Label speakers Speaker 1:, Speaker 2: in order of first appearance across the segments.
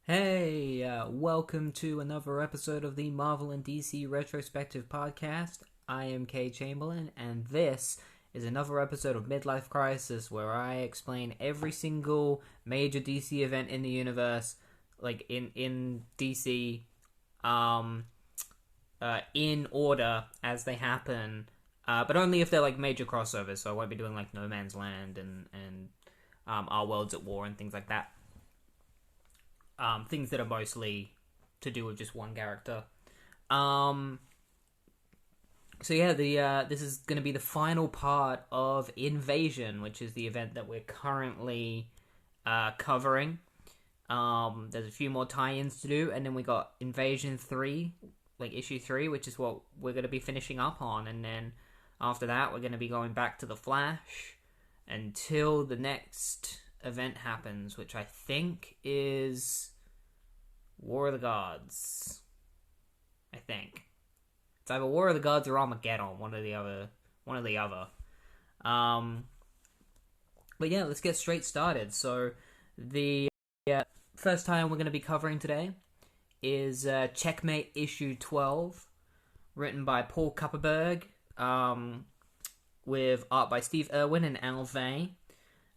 Speaker 1: Hey, welcome to another episode of the Marvel and DC Retrospective Podcast. I am Kay Chamberlain, and this is another episode of Midlife Crisis where I explain every single major DC event in the universe, like in DC, in order as they happen, but only if they're like major crossovers. So I won't be doing like No Man's Land and Our Worlds at War and things like that. Things that are mostly to do with just one character. This is going to be the final part of Invasion, which is the event that we're currently covering. There's a few more tie-ins to do, and then we got Invasion 3, like issue 3, which is what we're going to be finishing up on, and then after that we're going to be going back to The Flash until the next event happens, which I think is War of the Gods. I think it's either War of the Gods or Armageddon, one or the other. But yeah, let's get straight started. So the first time we're going to be covering today is Checkmate Issue 12, written by Paul Kupperberg, with art by Steve Irwin and Al Vey.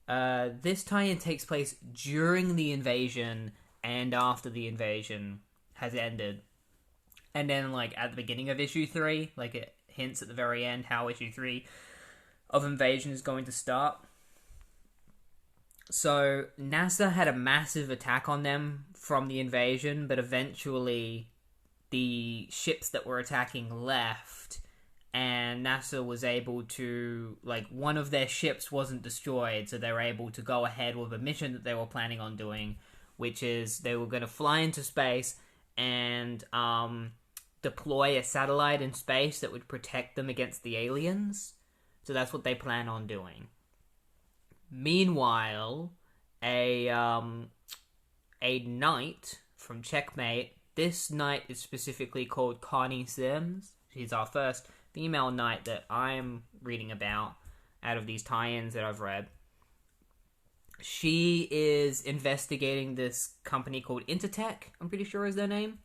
Speaker 1: This tie-in takes place during the invasion and after the invasion has ended. And then, like, at the beginning of issue 3, like, it hints at the very end how issue 3 of Invasion is going to start. So, NASA had a massive attack on them from the invasion, but eventually the ships that were attacking left, and NASA was able to, like, one of their ships wasn't destroyed, so they were able to go ahead with a mission that they were planning on doing, which is they were going to fly into space and deploy a satellite in space that would protect them against the aliens. So that's what they plan on doing. Meanwhile, a knight from Checkmate, this knight is specifically called Connie Sims. She's our first female knight that I'm reading about out of these tie-ins that I've read. She is investigating this company called Intertech, I'm pretty sure is their name.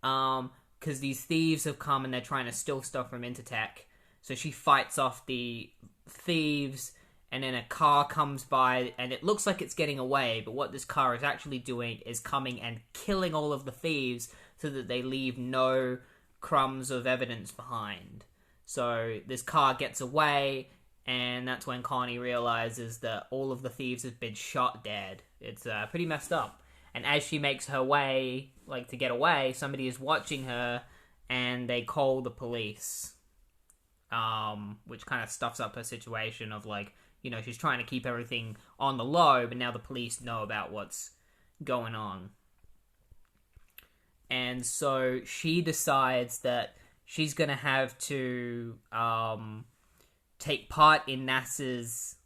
Speaker 1: Because these thieves have come and they're trying to steal stuff from Intertech. So she fights off the thieves, and then a car comes by, and it looks like it's getting away, but what this car is actually doing is coming and killing all of the thieves so that they leave no crumbs of evidence behind. So this car gets away, and that's when Connie realizes that all of the thieves have been shot dead. It's pretty messed up. And as she makes her way, like, to get away, somebody is watching her, and they call the police. Which kind of stuffs up her situation of, like, you know, she's trying to keep everything on the low, but now the police know about what's going on. And so she decides that she's going to have to take part in NASA's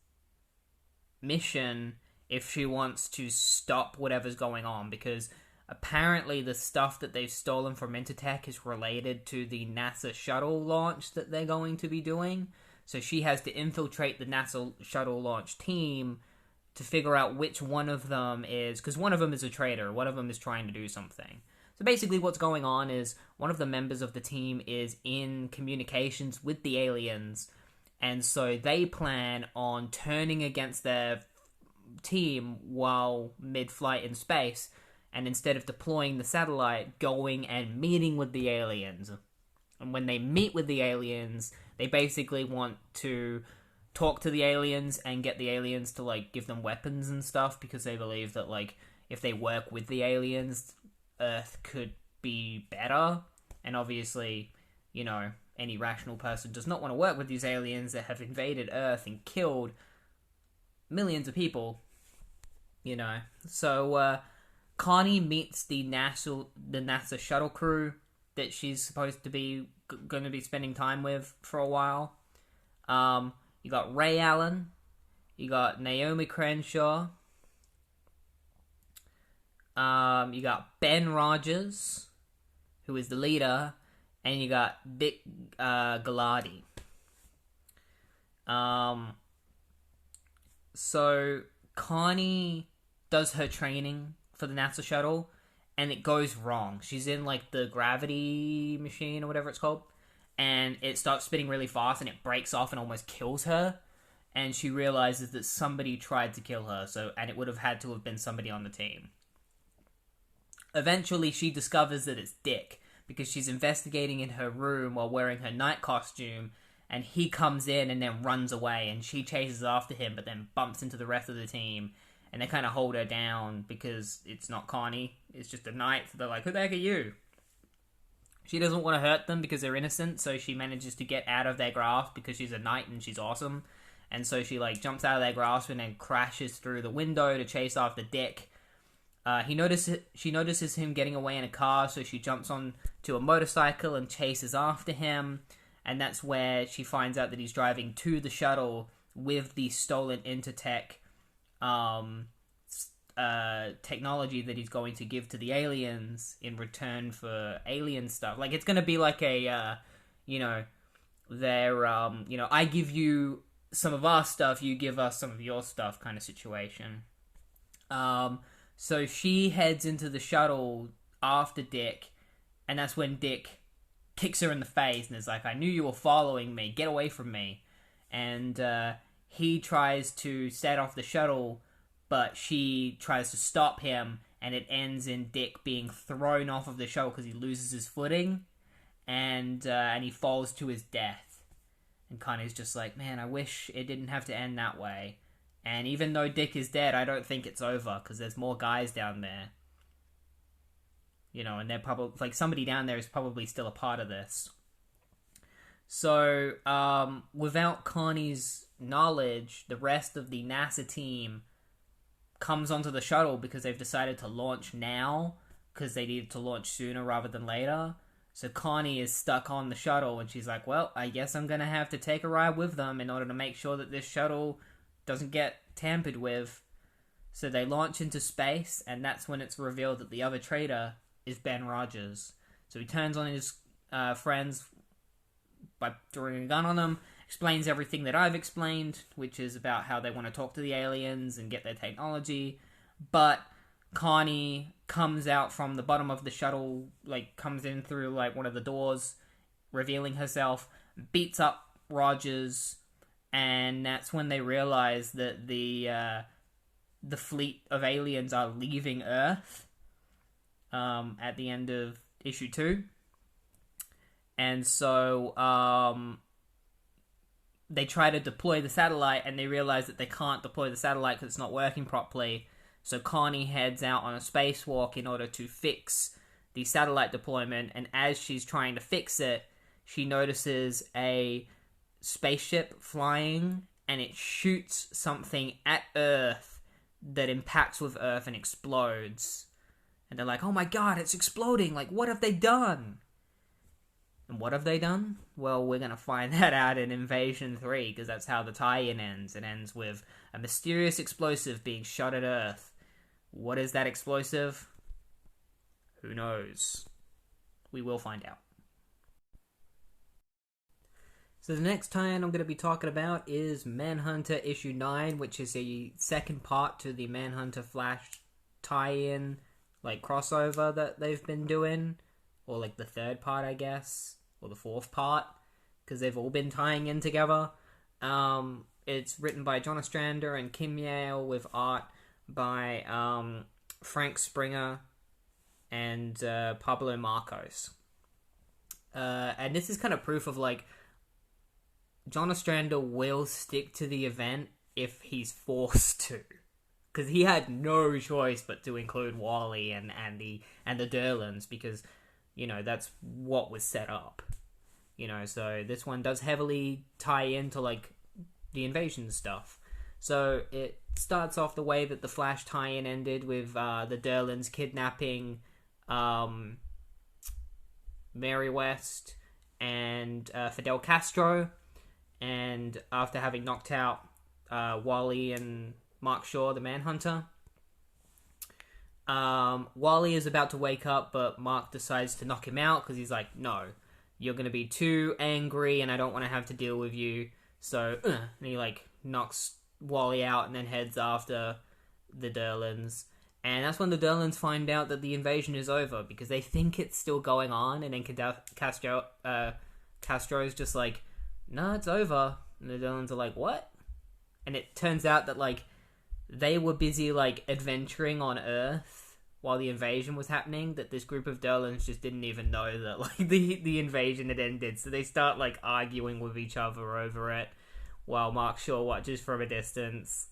Speaker 1: mission if she wants to stop whatever's going on, because apparently the stuff that they've stolen from Intertech is related to the NASA shuttle launch that they're going to be doing. So she has to infiltrate the NASA shuttle launch team to figure out which one of them is, because one of them is a traitor, one of them is trying to do something. So basically what's going on is one of the members of the team is in communications with the aliens, and so they plan on turning against their team while mid-flight in space, and instead of deploying the satellite, going and meeting with the aliens. And when they meet with the aliens, they basically want to talk to the aliens and get the aliens to, like, give them weapons and stuff, because they believe that, like, if they work with the aliens, Earth could be better. And obviously, you know, any rational person does not want to work with these aliens that have invaded Earth and killed millions of people, you know. So Connie meets the NASA shuttle crew that she's supposed to be going to be spending time with for a while. You got Ray Allen, you got Naomi Crenshaw, you got Ben Rogers, who is the leader, and you got Vic Galati. So Connie does her training for the NASA shuttle, and it goes wrong. She's in like the gravity machine or whatever it's called, and it starts spinning really fast and it breaks off and almost kills her. And she realizes that somebody tried to kill her, and it would have had to have been somebody on the team. Eventually, she discovers that it's Dick, because she's investigating in her room while wearing her night costume, and he comes in and then runs away, and she chases after him, but then bumps into the rest of the team, and they kind of hold her down because it's not Connie, it's just a knight, so they're like, who the heck are you? She doesn't want to hurt them because they're innocent, so she manages to get out of their grasp because she's a knight and she's awesome. And so she like jumps out of their grasp and then crashes through the window to chase after Dick. She notices him getting away in a car, so she jumps on to a motorcycle and chases after him. And that's where she finds out that he's driving to the shuttle with the stolen Intertech technology that he's going to give to the aliens in return for alien stuff. Like, it's going to be like a, I give you some of our stuff, you give us some of your stuff kind of situation. So she heads into the shuttle after Dick, and that's when Dick kicks her in the face and is like, I knew you were following me, get away from me. And he tries to set off the shuttle, but she tries to stop him, and it ends in Dick being thrown off of the shuttle because he loses his footing, and he falls to his death. And Connie's just like, man, I wish it didn't have to end that way. And even though Dick is dead, I don't think it's over, because there's more guys down there. And they're probably, like, somebody down there is probably still a part of this. So, without Connie's knowledge, the rest of the NASA team comes onto the shuttle because they've decided to launch now, because they needed to launch sooner rather than later. So Connie is stuck on the shuttle, and she's like, well, I guess I'm going to have to take a ride with them in order to make sure that this shuttle doesn't get tampered with. So they launch into space, and that's when it's revealed that the other traitor is Ben Rogers. So he turns on his friends by throwing a gun on them, explains everything that I've explained, which is about how they want to talk to the aliens and get their technology, but Connie comes out from the bottom of the shuttle, like, comes in through, like, one of the doors, revealing herself, beats up Rogers, and that's when they realize that the fleet of aliens are leaving Earth, at the end of issue 2. And so, they try to deploy the satellite, and they realize that they can't deploy the satellite because it's not working properly. So Connie heads out on a spacewalk in order to fix the satellite deployment, and as she's trying to fix it, she notices a spaceship flying, and it shoots something at Earth that impacts with Earth and explodes. And they're like, oh my god, it's exploding! Like, what have they done? And what have they done? Well, we're gonna find that out in Invasion 3, because that's how the tie-in ends. It ends with a mysterious explosive being shot at Earth. What is that explosive? Who knows? We will find out. So the next tie-in I'm going to be talking about is Manhunter Issue 9, which is a second part to the Manhunter Flash tie-in, like, crossover that they've been doing. Or, like, the third part, I guess. Or the fourth part. Because they've all been tying in together. It's written by John Ostrander and Kim Yale, with art by Frank Springer and Pablo Marcos. And this is kind of proof of, like, John Ostrander will stick to the event if he's forced to. Because he had no choice but to include Wally and the Derlins, because, that's what was set up. So this one does heavily tie into, like, the invasion stuff. So it starts off the way that the Flash tie-in ended, with the Derlins kidnapping Mary West and Fidel Castro, and after having knocked out Wally and Mark Shaw, the Manhunter, Wally is about to wake up, but Mark decides to knock him out because he's like, no, you're going to be too angry and I don't want to have to deal with you. So, and he, like, knocks Wally out and then heads after the Derlins. And that's when the Derlins find out that the invasion is over, because they think it's still going on, and then Castro's just like, no, it's over. And the Derlins are like, what? And it turns out that, like, they were busy, like, adventuring on Earth while the invasion was happening, that this group of Derlins just didn't even know that, like, the invasion had ended. So they start, like, arguing with each other over it, while Mark Shaw watches from a distance.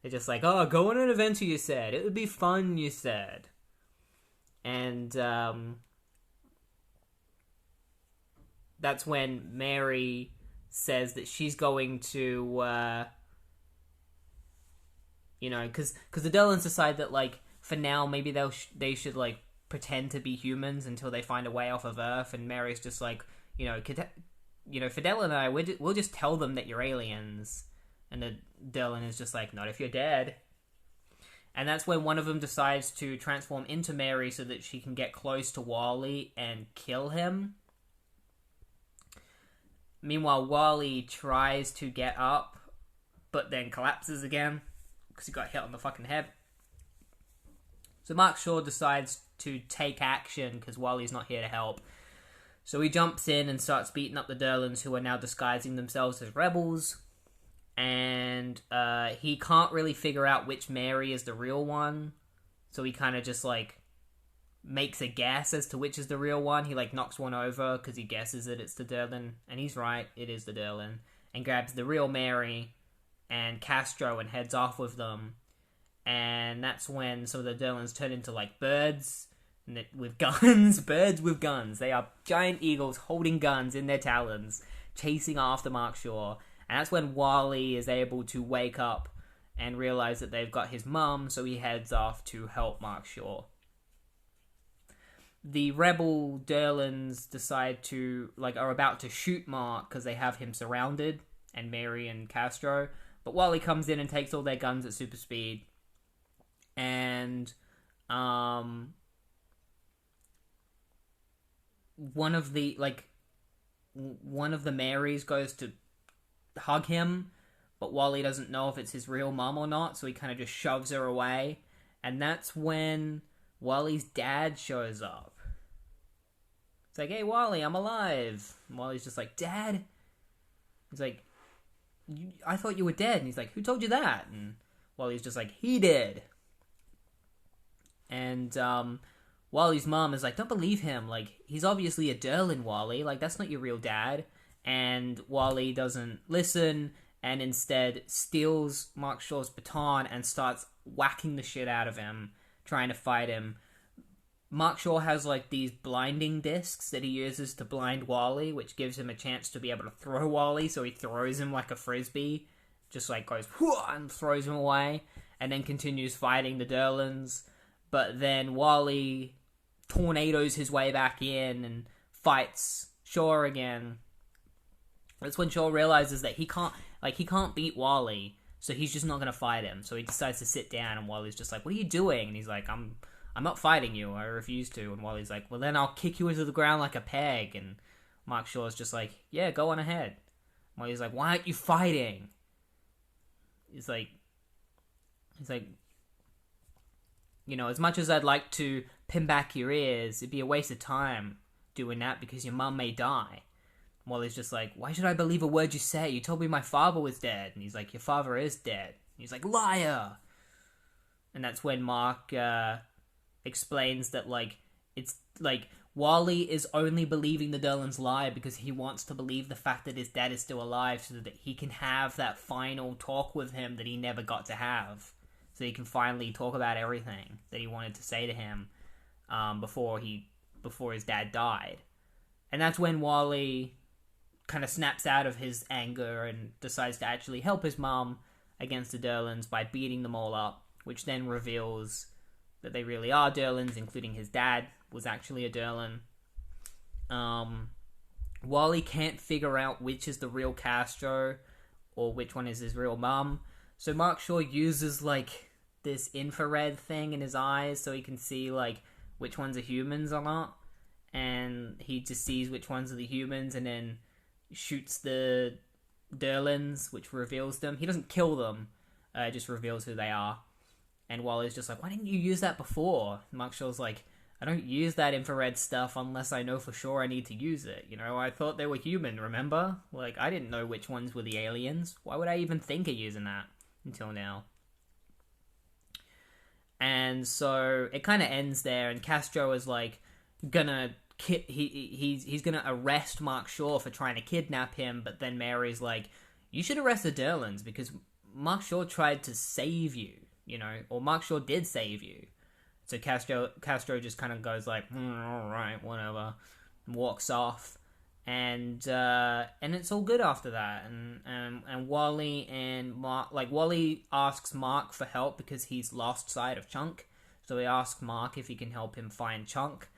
Speaker 1: They're just like, oh, go on an adventure, you said. It would be fun, you said. And that's when Mary says that she's going to, because the Derlins decide that, like, for now, maybe they should, like, pretend to be humans until they find a way off of Earth. And Mary's just like, Fidel and I, we'll just tell them that you're aliens. And the Derlin is just like, not if you're dead. And that's when one of them decides to transform into Mary so that she can get close to Wally and kill him. Meanwhile, Wally tries to get up, but then collapses again, because he got hit on the fucking head. So Mark Shaw decides to take action, because Wally's not here to help. So he jumps in and starts beating up the Derlins, who are now disguising themselves as rebels. And he can't really figure out which Mary is the real one. So he kind of just, like, makes a guess as to which is the real one. He, like, knocks one over because he guesses that it's the Derlin. And he's right, it is the Derlin. And grabs the real Mary and Castro and heads off with them. And that's when some of the Derlins turn into, like, birds with guns. Birds with guns. They are giant eagles holding guns in their talons, chasing after Mark Shaw. And that's when Wally is able to wake up and realize that they've got his mum, so he heads off to help Mark Shaw. The rebel Derlins decide to, like, are about to shoot Mark because they have him surrounded, and Mary and Castro. But Wally comes in and takes all their guns at super speed. And one of the Marys goes to hug him, but Wally doesn't know if it's his real mom or not, so he kind of just shoves her away. And that's when Wally's dad shows up. It's like, hey, Wally, I'm alive. And Wally's just like, Dad? He's like, I thought you were dead. And he's like, who told you that? And Wally's just like, he did. And Wally's mom is like, don't believe him. Like, he's obviously a Derlin, Wally. Like, that's not your real dad. And Wally doesn't listen and instead steals Mark Shaw's baton and starts whacking the shit out of him, trying to fight him. Mark Shaw has, like, these blinding discs that he uses to blind Wally, which gives him a chance to be able to throw Wally, so he throws him like a frisbee, just, like, goes and throws him away, and then continues fighting the Derlins. But then Wally tornadoes his way back in and fights Shaw again. That's when Shaw realizes that he can't beat Wally, so he's just not going to fight him. So he decides to sit down, and Wally's just like, what are you doing? And he's like, I'm not fighting you, I refuse to. And Wally's like, well then I'll kick you into the ground like a peg. And Mark Shaw's just like, yeah, go on ahead. Wally's like, why aren't you fighting? He's like, as much as I'd like to pin back your ears, it'd be a waste of time doing that because your mum may die. Wally's just like, why should I believe a word you say? You told me my father was dead. And he's like, your father is dead. And he's like, liar! And that's when Mark explains that, like, it's, like, Wally is only believing the Derlins lie because he wants to believe the fact that his dad is still alive so that he can have that final talk with him that he never got to have. So he can finally talk about everything that he wanted to say to him before his dad died. And that's when Wally kind of snaps out of his anger and decides to actually help his mom against the Derlins by beating them all up, which then reveals that they really are Derlins, including his dad was actually a Derlin. Wally can't figure out which is the real Castro or which one is his real mom, so Mark Shaw uses, like, this infrared thing in his eyes so he can see, like, which ones are humans or not, and he just sees which ones are the humans and then shoots the Derlins, which reveals them. He doesn't kill them, just reveals who they are. And Wally's just like, why didn't you use that before? Mark Shaw's like, I don't use that infrared stuff unless I know for sure I need to use it. You know, I thought they were human, remember? Like, I didn't know which ones were the aliens. Why would I even think of using that until now? And so it kind of ends there, and Castro is like he's gonna arrest Mark Shaw for trying to kidnap him, but then Mary's like, you should arrest the Derlins because Mark Shaw tried to save you, you know, or Mark Shaw did save you. So Castro just kind of goes like, all right, whatever, and walks off, and it's all good after that. And Wally and Mark, like Wally asks Mark for help because he's lost sight of Chunk, so he asks Mark if he can help him find Chunk,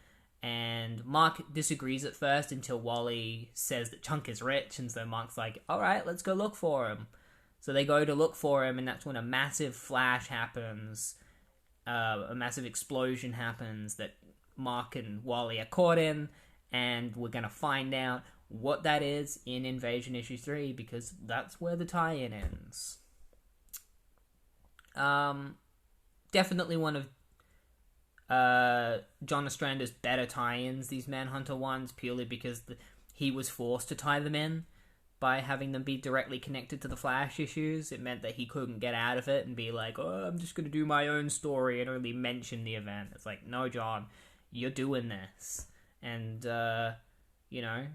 Speaker 1: and Mark disagrees at first until Wally says that Chunk is rich, and so Mark's like, all right, let's go look for him. So they go to look for him, and that's when a massive flash happens. A massive explosion happens that Mark and Wally are caught in, and we're going to find out what that is in Invasion Issue 3, because that's where the tie-in ends. Definitely one of John Ostrander's better tie-ins, these Manhunter ones, purely because he was forced to tie them in. By having them be directly connected to the Flash issues, it meant that he couldn't get out of it and be like, oh, I'm just going to do my own story and only mention the event. It's like, no, John, you're doing this. And, you know,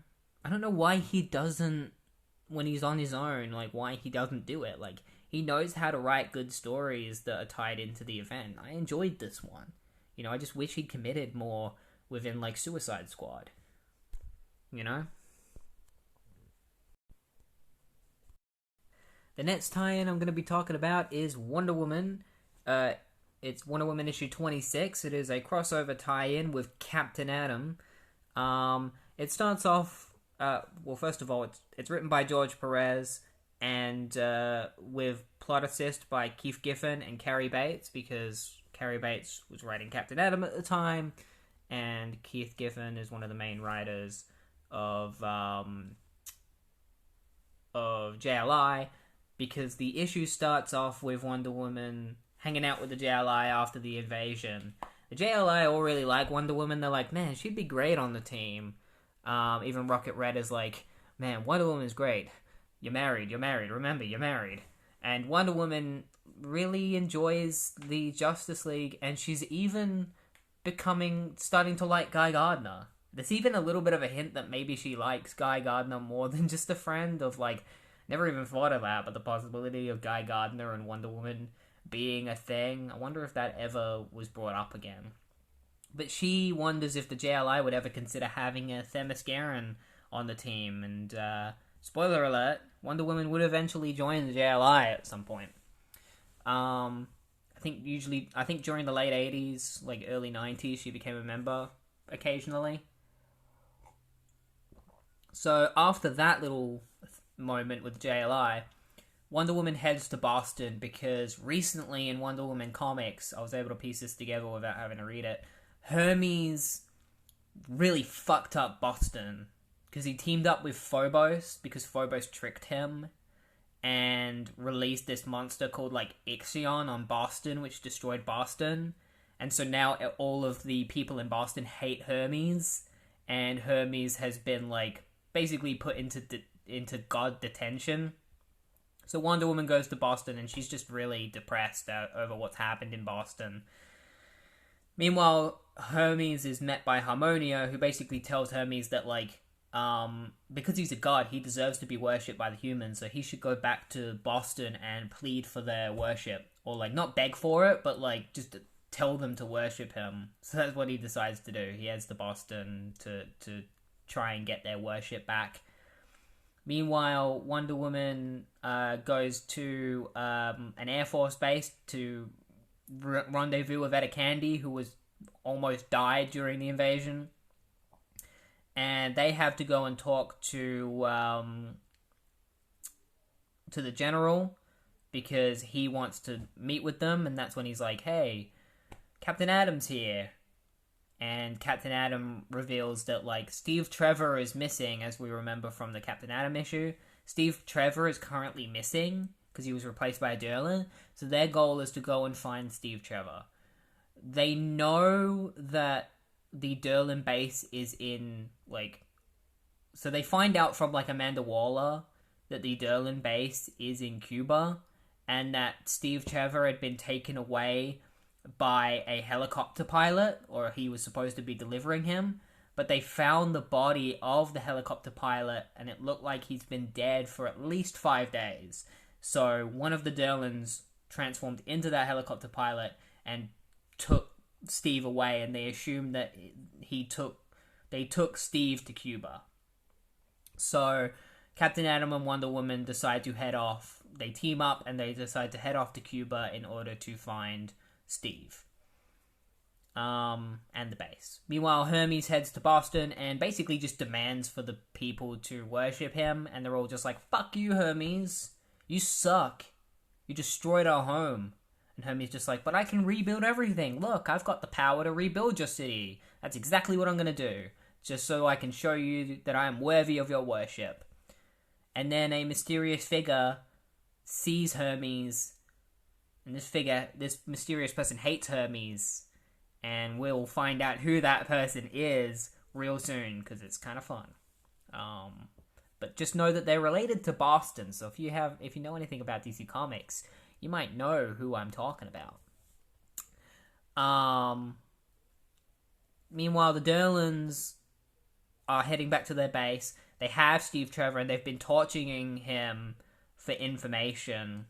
Speaker 1: I don't know why he doesn't, when he's on his own, like, why he doesn't do it. Like, he knows how to write good stories that are tied into the event. I enjoyed this one. You know, I just wish he'd committed more within, like, Suicide Squad. You know? The next tie-in I'm going to be talking about is Wonder Woman. It's Wonder Woman issue 26. It is a crossover tie-in with Captain Atom. It starts off... well, first of all, it's written by George Perez and with plot assist by Keith Giffen and Carrie Bates, because Carrie Bates was writing Captain Atom at the time, and Keith Giffen is one of the main writers of JLI. Because the issue starts off with Wonder Woman hanging out with the JLI after the invasion. The JLI all really like Wonder Woman. They're like, man, she'd be great on the team. Even Rocket Red is like, man, Wonder Woman's great. You're married. Remember, you're married. And Wonder Woman really enjoys the Justice League, and she's even starting to like Guy Gardner. There's even a little bit of a hint that maybe she likes Guy Gardner more than just a friend of, like, never even thought of that, but the possibility of Guy Gardner and Wonder Woman being a thing. I wonder if that ever was brought up again. But she wonders if the JLI would ever consider having a Themysciran on the team. And, spoiler alert, Wonder Woman would eventually join the JLI at some point. I think during the late 80s, like early 90s, she became a member occasionally. So after that little moment with JLI, Wonder Woman heads to Boston because recently in Wonder Woman comics, I was able to piece this together without having to read it, Hermes really fucked up Boston because he teamed up with Phobos because Phobos tricked him and released this monster called like Ixion on Boston, which destroyed Boston. And so now all of the people in Boston hate Hermes, and Hermes has been like basically put into God detention. So Wonder Woman goes to Boston, and she's just really depressed over what's happened in Boston. Meanwhile, Hermes is met by Harmonia, who basically tells Hermes that, like, because he's a god, he deserves to be worshipped by the humans, so he should go back to Boston and plead for their worship. Or, like, not beg for it, but, like, just tell them to worship him. So that's what he decides to do. He heads to Boston to try and get their worship back. Meanwhile, Wonder Woman goes to an Air Force base to rendezvous with Etta Candy, who was almost died during the invasion. And they have to go and talk to the general because he wants to meet with them, and that's when he's like, hey, Captain Atom's here. And Captain Atom reveals that, like, Steve Trevor is missing, as we remember from the Captain Atom issue. Steve Trevor is currently missing, because he was replaced by a Derlin. So their goal is to go and find Steve Trevor. They know that the Derlin base is in, like... So they find out from, like, Amanda Waller that the Derlin base is in Cuba, and that Steve Trevor had been taken away by a helicopter pilot, or he was supposed to be delivering him, but they found the body of the helicopter pilot, and it looked like he's been dead for at least 5 days. So one of the Derlins transformed into that helicopter pilot and took Steve away, and they assumed that they took Steve to Cuba. So Captain Atom and Wonder Woman decide to head off. They team up and they decide to head off to Cuba in order to find Steve. And the base. Meanwhile, Hermes heads to Boston and basically just demands for the people to worship him, and they're all just like, "Fuck you, Hermes. You suck. You destroyed our home." And Hermes just like, "But I can rebuild everything. Look, I've got the power to rebuild your city. That's exactly what I'm gonna do. Just so I can show you that I am worthy of your worship." And then a mysterious figure sees Hermes, and this mysterious person hates Hermes, and we'll find out who that person is real soon, because it's kind of fun. But just know that they're related to Boston, so if you know anything about DC Comics, you might know who I'm talking about. Meanwhile, the Derlins are heading back to their base. They have Steve Trevor, and they've been torturing him for information.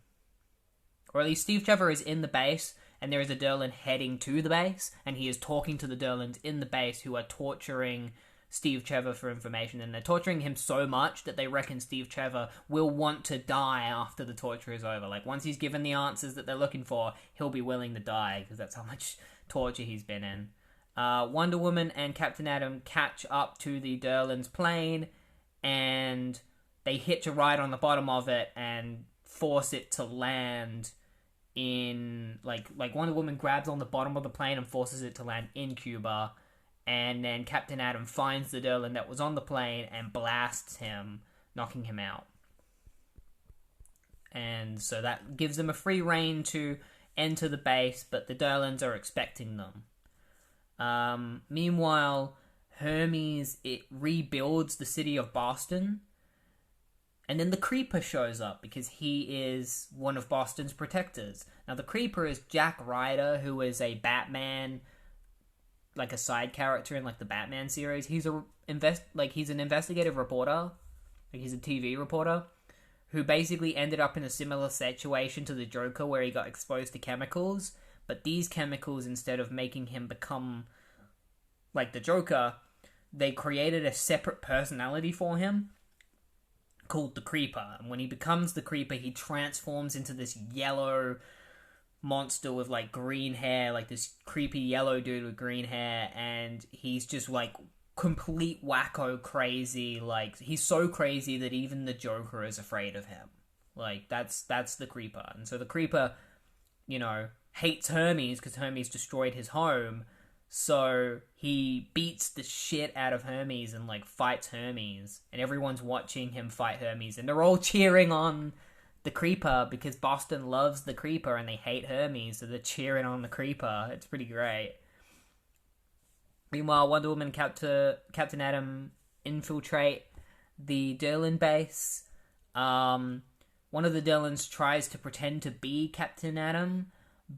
Speaker 1: Or at least Steve Trevor is in the base, and there is a Derlin heading to the base, and he is talking to the Derlins in the base who are torturing Steve Trevor for information, and they're torturing him so much that they reckon Steve Trevor will want to die after the torture is over. Like, once he's given the answers that they're looking for, he'll be willing to die, because that's how much torture he's been in. Wonder Woman and Captain Atom catch up to the Derlin's plane, and they hitch a ride on the bottom of it and force it to land in, like Wonder Woman grabs on the bottom of the plane and forces it to land in Cuba, and then Captain Atom finds the Derlin that was on the plane and blasts him, knocking him out. And so that gives them a free rein to enter the base, but the Derlins are expecting them. Meanwhile, Hermes, it rebuilds the city of Boston, and then the Creeper shows up because he is one of Boston's protectors. Now, the Creeper is Jack Ryder, who is a Batman, like a side character in like the Batman series. He's an investigative reporter, like he's a TV reporter, who basically ended up in a similar situation to the Joker, where he got exposed to chemicals. But these chemicals, instead of making him become like the Joker, they created a separate personality for him called the Creeper. And when he becomes the Creeper, he transforms into this yellow monster with like green hair, like this creepy yellow dude with green hair, and he's just like complete wacko crazy. Like, he's so crazy that even the Joker is afraid of him. Like, that's the Creeper. And so the Creeper, hates Hermes because Hermes destroyed his home, so he beats the shit out of Hermes and like fights Hermes, and everyone's watching him fight Hermes, and they're all cheering on the Creeper because Boston loves the Creeper and they hate Hermes, so they're cheering on the Creeper. It's pretty great. Meanwhile, Wonder Woman and Captain Atom infiltrate the Derlin base. One of the Derlins tries to pretend to be Captain Atom,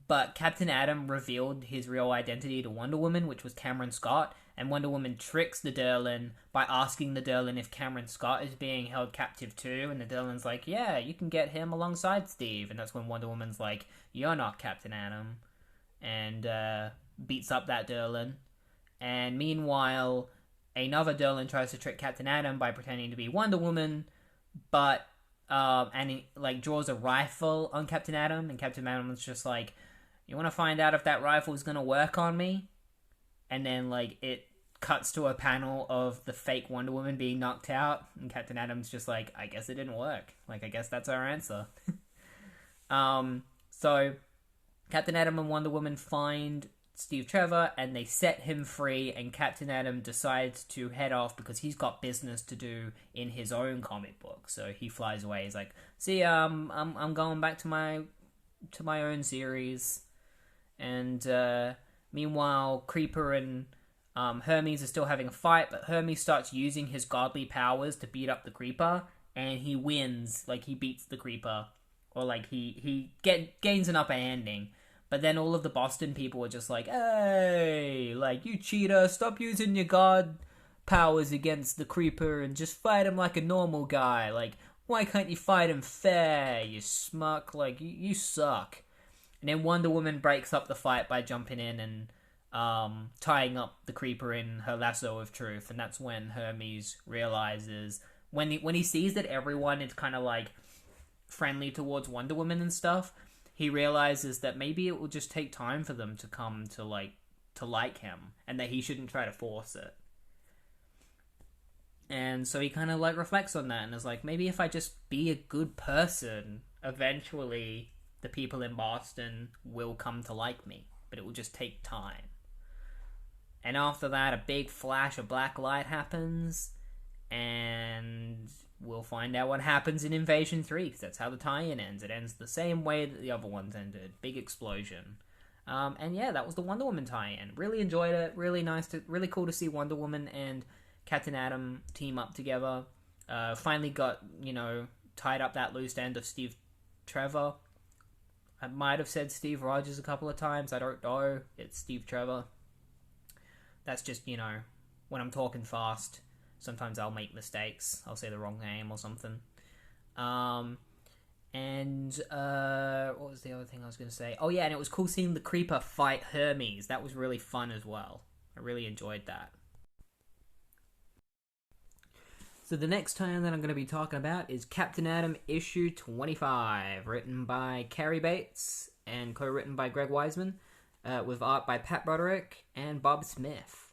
Speaker 1: but Captain Atom revealed his real identity to Wonder Woman, which was Cameron Scott, and Wonder Woman tricks the Derlin by asking the Derlin if Cameron Scott is being held captive too, and the Derlin's like, "Yeah, you can get him alongside Steve," and that's when Wonder Woman's like, "You're not Captain Atom," and beats up that Derlin. And meanwhile, another Derlin tries to trick Captain Atom by pretending to be Wonder Woman, but and he draws a rifle on Captain Atom, and Captain Atom's just like, "You want to find out if that rifle is gonna work on me?" And then it cuts to a panel of the fake Wonder Woman being knocked out, and Captain Atom's just like, "I guess it didn't work. I guess that's our answer." So Captain Atom and Wonder Woman find Steve Trevor, and they set him free, and Captain Atom decides to head off because he's got business to do in his own comic book. So he flies away. He's like, "See, I'm going back to my own series." And meanwhile, Creeper and Hermes are still having a fight, but Hermes starts using his godly powers to beat up the Creeper, and he wins. Like, he beats the Creeper, or like he gains an upper handing. But then all of the Boston people are just like, "Hey, like, you cheater, stop using your god powers against the Creeper and just fight him like a normal guy. Like, why can't you fight him fair, you smuck? Like, you suck." And then Wonder Woman breaks up the fight by jumping in and tying up the Creeper in her lasso of truth. And that's when Hermes realizes, when he sees that everyone is kind of like friendly towards Wonder Woman and stuff, he realizes that maybe it will just take time for them to come to like him, and that he shouldn't try to force it. And so he kind of like reflects on that and is like, maybe if I just be a good person, eventually the people in Boston will come to like me, but it will just take time. And after that, a big flash of black light happens, and we'll find out what happens in Invasion 3, because that's how the tie-in ends. It ends the same way that the other ones ended. Big explosion. And yeah, that was the Wonder Woman tie-in. Really enjoyed it. Really cool to see Wonder Woman and Captain Atom team up together. Finally got, tied up that loose end of Steve Trevor. I might have said Steve Rogers a couple of times. I don't know. It's Steve Trevor. That's just, when I'm talking fast, sometimes I'll make mistakes. I'll say the wrong name or something. What was the other thing I was going to say? Oh yeah, and it was cool seeing the Creeper fight Hermes. That was really fun as well. I really enjoyed that. So the next time that I'm going to be talking about is Captain Atom Issue 25, written by Cary Bates and co-written by Greg Weisman, with art by Pat Broderick and Bob Smith.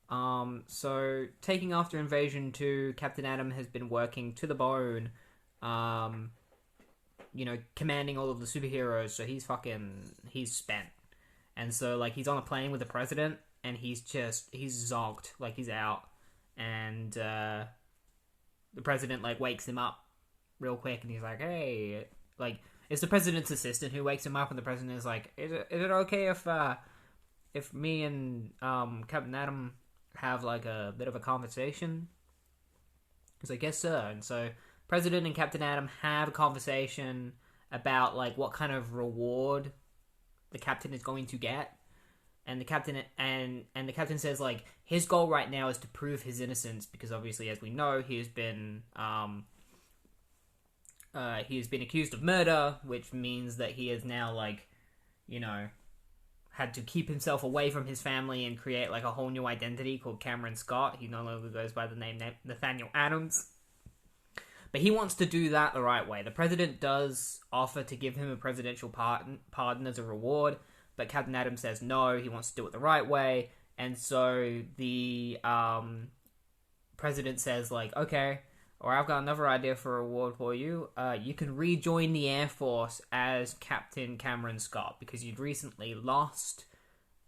Speaker 1: So taking after Invasion 2, Captain Atom has been working to the bone, commanding all of the superheroes, so he's spent. And so, like, he's on a plane with the president, and he's zonked, like, he's out. And, the president, like, wakes him up real quick, and he's like, "Hey," like, it's the president's assistant who wakes him up, and the president is like, is it okay if me and, Captain Atom have, like, a bit of a conversation? He's like, "Yes, sir." And so President and Captain Atom have a conversation about, like, what kind of reward the captain is going to get. And the captain says, like, his goal right now is to prove his innocence, because obviously, as we know, he has been accused of murder, which means that he is now, like, had to keep himself away from his family and create, like, a whole new identity called Cameron Scott. He no longer goes by the name Nathaniel Adams. But he wants to do that the right way. The president does offer to give him a presidential pardon as a reward, but Captain Atom says no, he wants to do it the right way. And so the president says, like, "Okay, or I've got another idea for a reward for you. You can rejoin the Air Force as Captain Cameron Scott, because you'd recently lost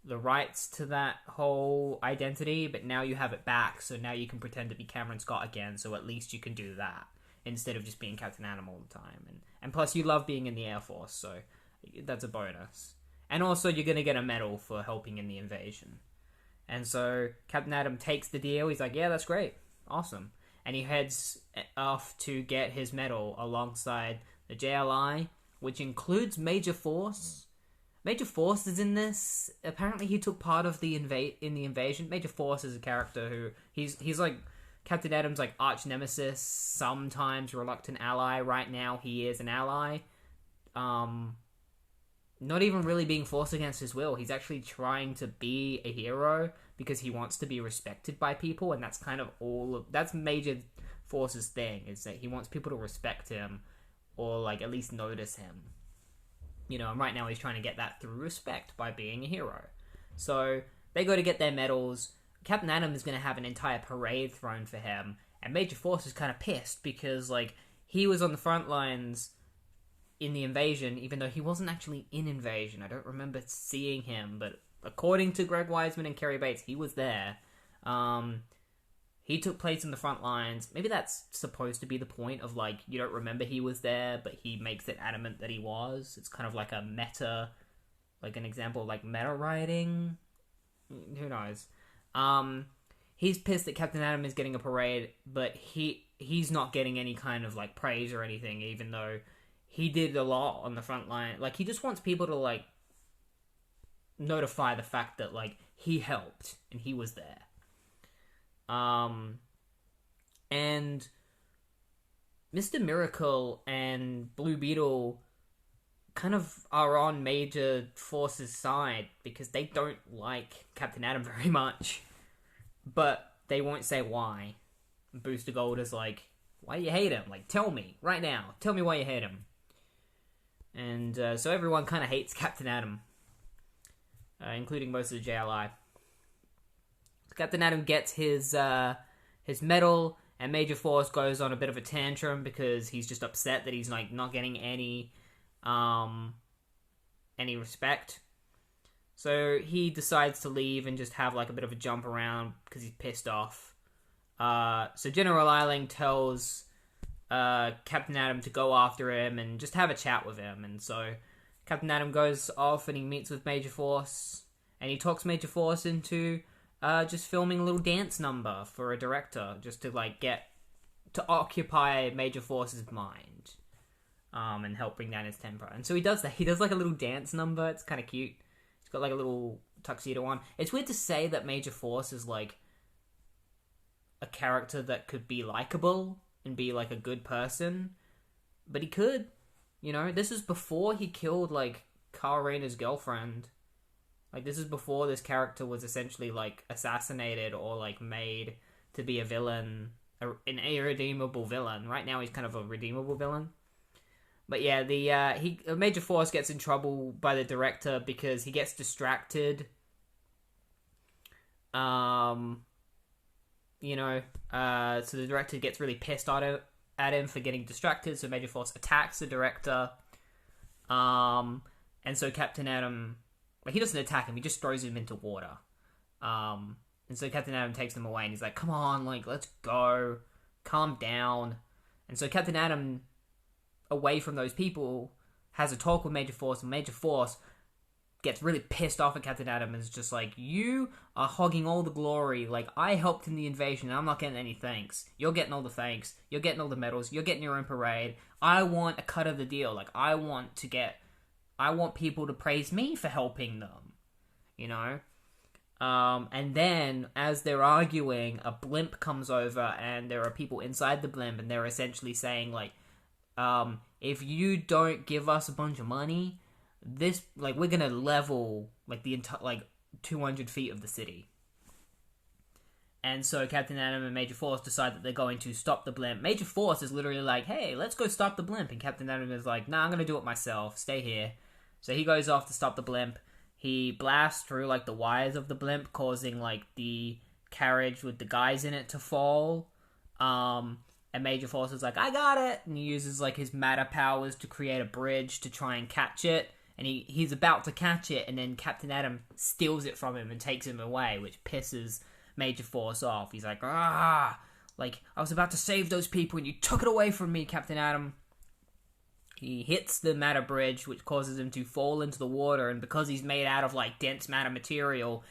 Speaker 1: the rights to that whole identity, but now you have it back, so now you can pretend to be Cameron Scott again, so at least you can do that, instead of just being Captain Atom all the time. And plus, you love being in the Air Force, so that's a bonus. And also, you're going to get a medal for helping in the invasion." And so Captain Atom takes the deal. He's like, "Yeah, that's great. Awesome." And he heads off to get his medal alongside the JLI, which includes Major Force. Major Force is in this. Apparently, he took part of the invasion. Major Force is a character who... He's like Captain Atom's, like, arch nemesis, sometimes reluctant ally. Right now, he is an ally. Not even really being forced against his will. He's actually trying to be a hero because he wants to be respected by people, and that's kind of that's Major Force's thing, is that he wants people to respect him, or, like, at least notice him. And right now he's trying to get that through respect by being a hero. So they go to get their medals. Captain Atom is going to have an entire parade thrown for him, and Major Force is kind of pissed because, like, he was on the front lines in the invasion, even though he wasn't actually in Invasion. I don't remember seeing him, but according to Greg Weisman and Kerry Bates, he was there. He took place in the front lines. Maybe that's supposed to be the point of, like, you don't remember he was there, but he makes it adamant that he was. It's kind of like a meta, like an example of, like, meta writing. Who knows? He's pissed that Captain Atom is getting a parade, but he's not getting any kind of, like, praise or anything, even though he did a lot on the front line. Like, he just wants people to, like, notify the fact that, like, he helped and he was there. And Mr. Miracle and Blue Beetle kind of are on Major Force's side because they don't like Captain Atom very much, but they won't say why. Booster Gold is like, why do you hate him? Like, tell me right now. Tell me why you hate him. And so everyone kind of hates Captain Atom, including most of the JLI. Captain Atom gets his medal, and Major Force goes on a bit of a tantrum because he's just upset that he's like not getting any respect. So he decides to leave and just have like a bit of a jump around because he's pissed off. So General Eiling tells Captain Atom to go after him and just have a chat with him. And so Captain Atom goes off and he meets with Major Force, and he talks Major Force into just filming a little dance number for a director, just to like get to occupy Major Force's mind, and help bring down his temper. And so he does that. He does like a little dance number. It's kind of cute. He's got like a little tuxedo on. It's weird to say that Major Force is like a character that could be likable and be like a good person, but he could. You know, this is before he killed like Carl Rayner's girlfriend. Like, this is before this character was essentially, like, assassinated or, like, made to be a villain, an irredeemable villain. Right now, he's kind of a redeemable villain. But, yeah, Major Force gets in trouble by the director because he gets distracted. So the director gets really pissed at him for getting distracted, so Major Force attacks the director. And so Captain Atom... Like, he doesn't attack him, he just throws him into water. And so Captain Atom takes him away, and he's like, come on, like, let's go. Calm down. And so Captain Atom, away from those people, has a talk with Major Force, and Major Force gets really pissed off at Captain Atom and is just like, you are hogging all the glory. Like, I helped in the invasion, and I'm not getting any thanks. You're getting all the thanks. You're getting all the medals. You're getting your own parade. I want a cut of the deal. Like, I want people to praise me for helping them, you know? And then, as they're arguing, a blimp comes over, and there are people inside the blimp, and they're essentially saying, like, if you don't give us a bunch of money, we're gonna level, like, the entire, like, 200 feet of the city. And so Captain Atom and Major Force decide that they're going to stop the blimp. Major Force is literally like, hey, let's go stop the blimp. And Captain Atom is like, nah, I'm gonna do it myself. Stay here. So he goes off to stop the blimp. He blasts through, like, the wires of the blimp, causing, like, the carriage with the guys in it to fall. And Major Force is like, I got it! And he uses, like, his matter powers to create a bridge to try and catch it. And he's about to catch it, and then Captain Atom steals it from him and takes him away, which pisses Major Force off. He's like, like, I was about to save those people, and you took it away from me, Captain Atom. He hits the matter bridge, which causes him to fall into the water, and because he's made out of, like, dense matter material,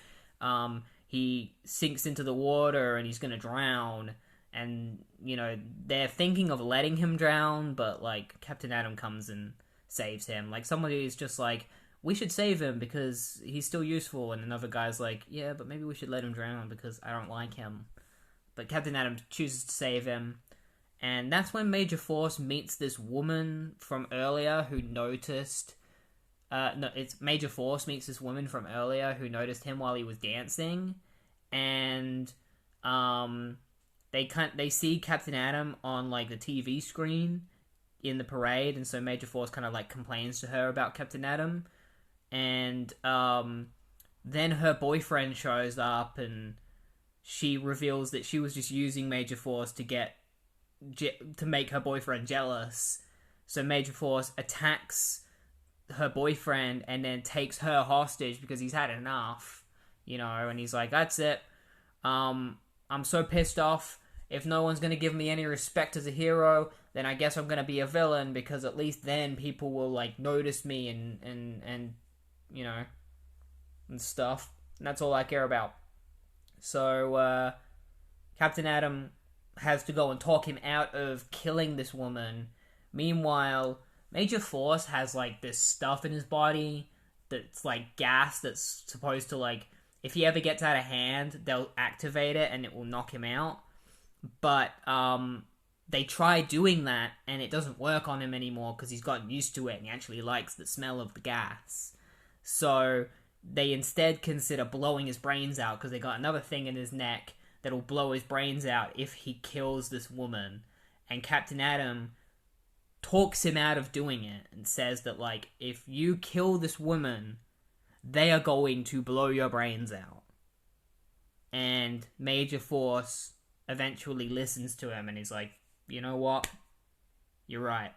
Speaker 1: he sinks into the water, and he's gonna drown. And, you know, they're thinking of letting him drown, but, like, Captain Atom comes and saves him. Like, somebody is just like, we should save him because he's still useful, and another guy's like, yeah, but maybe we should let him drown because I don't like him. But Captain Atom chooses to save him. And that's when Major Force meets this woman from earlier who noticed... it's Major Force meets this woman from earlier who noticed him while he was dancing. And they see Captain Atom on, like, the TV screen in the parade. And so Major Force kind of, like, complains to her about Captain Atom. And then her boyfriend shows up and she reveals that she was just using Major Force to make her boyfriend jealous. So Major Force attacks her boyfriend and then takes her hostage because he's had enough, and he's like, that's it. I'm so pissed off. If no one's going to give me any respect as a hero, then I guess I'm going to be a villain, because at least then people will, notice me and and stuff. And that's all I care about. So, Captain Atom has to go and talk him out of killing this woman. Meanwhile, Major Force has, this stuff in his body that's, gas that's supposed to, if he ever gets out of hand, they'll activate it and it will knock him out. But they try doing that, and it doesn't work on him anymore because he's gotten used to it and he actually likes the smell of the gas. So they instead consider blowing his brains out, because they got another thing in his neck that'll blow his brains out if he kills this woman. And Captain Atom talks him out of doing it and says that, if you kill this woman, they are going to blow your brains out. And Major Force eventually listens to him and he's like, you know what? You're right.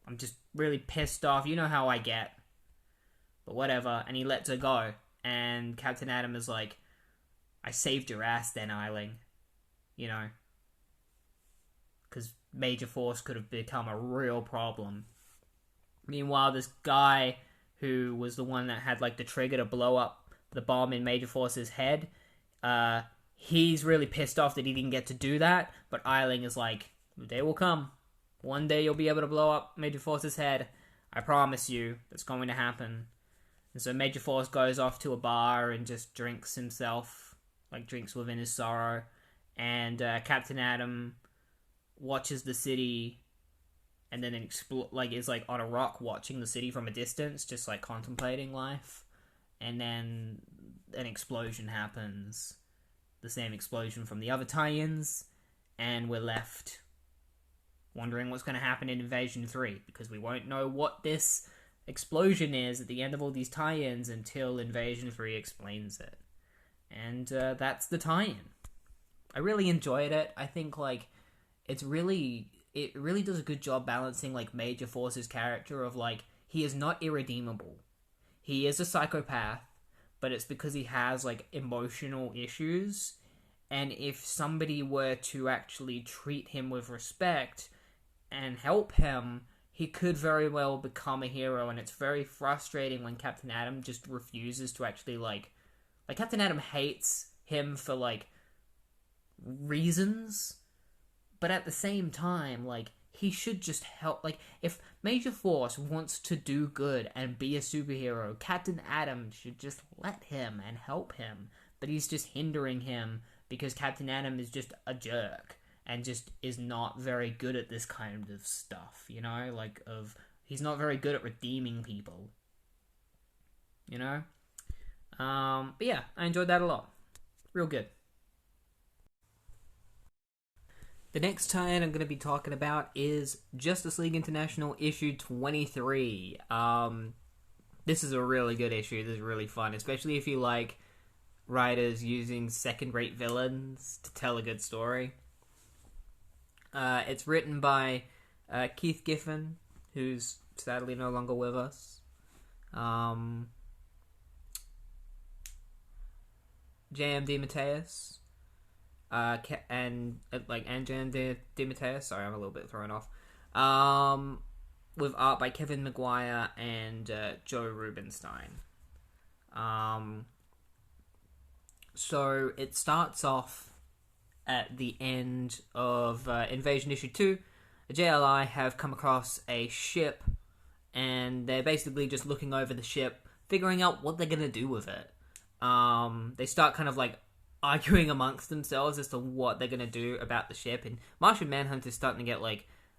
Speaker 1: I'm just really pissed off. You know how I get. But whatever. And he lets her go. And Captain Atom is like, I saved your ass then, Eiling. Because Major Force could have become a real problem. Meanwhile, this guy who was the one that had, the trigger to blow up the bomb in Major Force's head, he's really pissed off that he didn't get to do that, but Eiling is like, the day will come. One day you'll be able to blow up Major Force's head. I promise you, that's going to happen. And so Major Force goes off to a bar and just drinks himself, drinks within his sorrow. And Captain Atom watches the city and then is on a rock watching the city from a distance, just contemplating life. And then an explosion happens. The same explosion from the other tie-ins, and we're left wondering what's going to happen in Invasion 3, because we won't know what this explosion is at the end of all these tie-ins until Invasion 3 explains it. And that's the tie-in. I really enjoyed it. I think it really does a good job balancing Major Force's character of he is not irredeemable. He is a psychopath, but it's because he has emotional issues, and if somebody were to actually treat him with respect and help him, he could very well become a hero. And it's very frustrating when Captain Atom just refuses to actually Captain Atom hates him for reasons, but at the same time he should just help. If Major Force wants to do good and be a superhero, Captain Atom should just let him and help him. But he's just hindering him because Captain Atom is just a jerk and just is not very good at this kind of stuff, he's not very good at redeeming people. But yeah, I enjoyed that a lot. Real good. The next tie-in I'm going to be talking about is Justice League International issue 23. This is a really good issue. This is really fun, especially if you like writers using second-rate villains to tell a good story. It's written by Keith Giffen, who's sadly no longer with us. J.M. DeMatteis. And J.M. DeMatteis. Sorry, I'm a little bit thrown off. With art by Kevin Maguire and Joe Rubinstein. So it starts off at the end of Invasion Issue 2. The JLI have come across a ship, and they're basically just looking over the ship, figuring out what they're going to do with it. They start kind of arguing amongst themselves as to what they're going to do about the ship, and Martian Manhunter's starting to get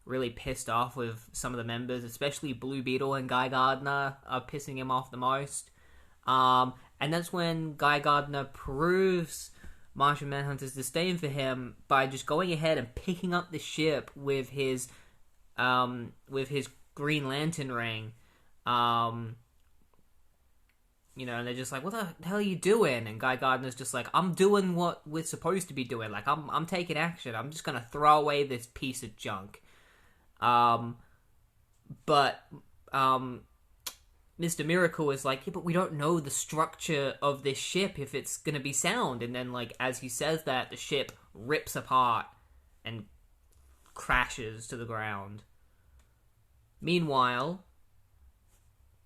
Speaker 1: really pissed off with some of the members, especially Blue Beetle and Guy Gardner are pissing him off the most. And that's when Guy Gardner proves Martian Manhunter's disdain for him by just going ahead and picking up the ship with his Green Lantern ring. And they're just like, what the hell are you doing? And Guy Gardner's just like, I'm doing what we're supposed to be doing. I'm taking action. I'm just gonna throw away this piece of junk. But Mr. Miracle is like, yeah, but we don't know the structure of this ship if it's gonna be sound. And then, like, as he says that, the ship rips apart and crashes to the ground. Meanwhile,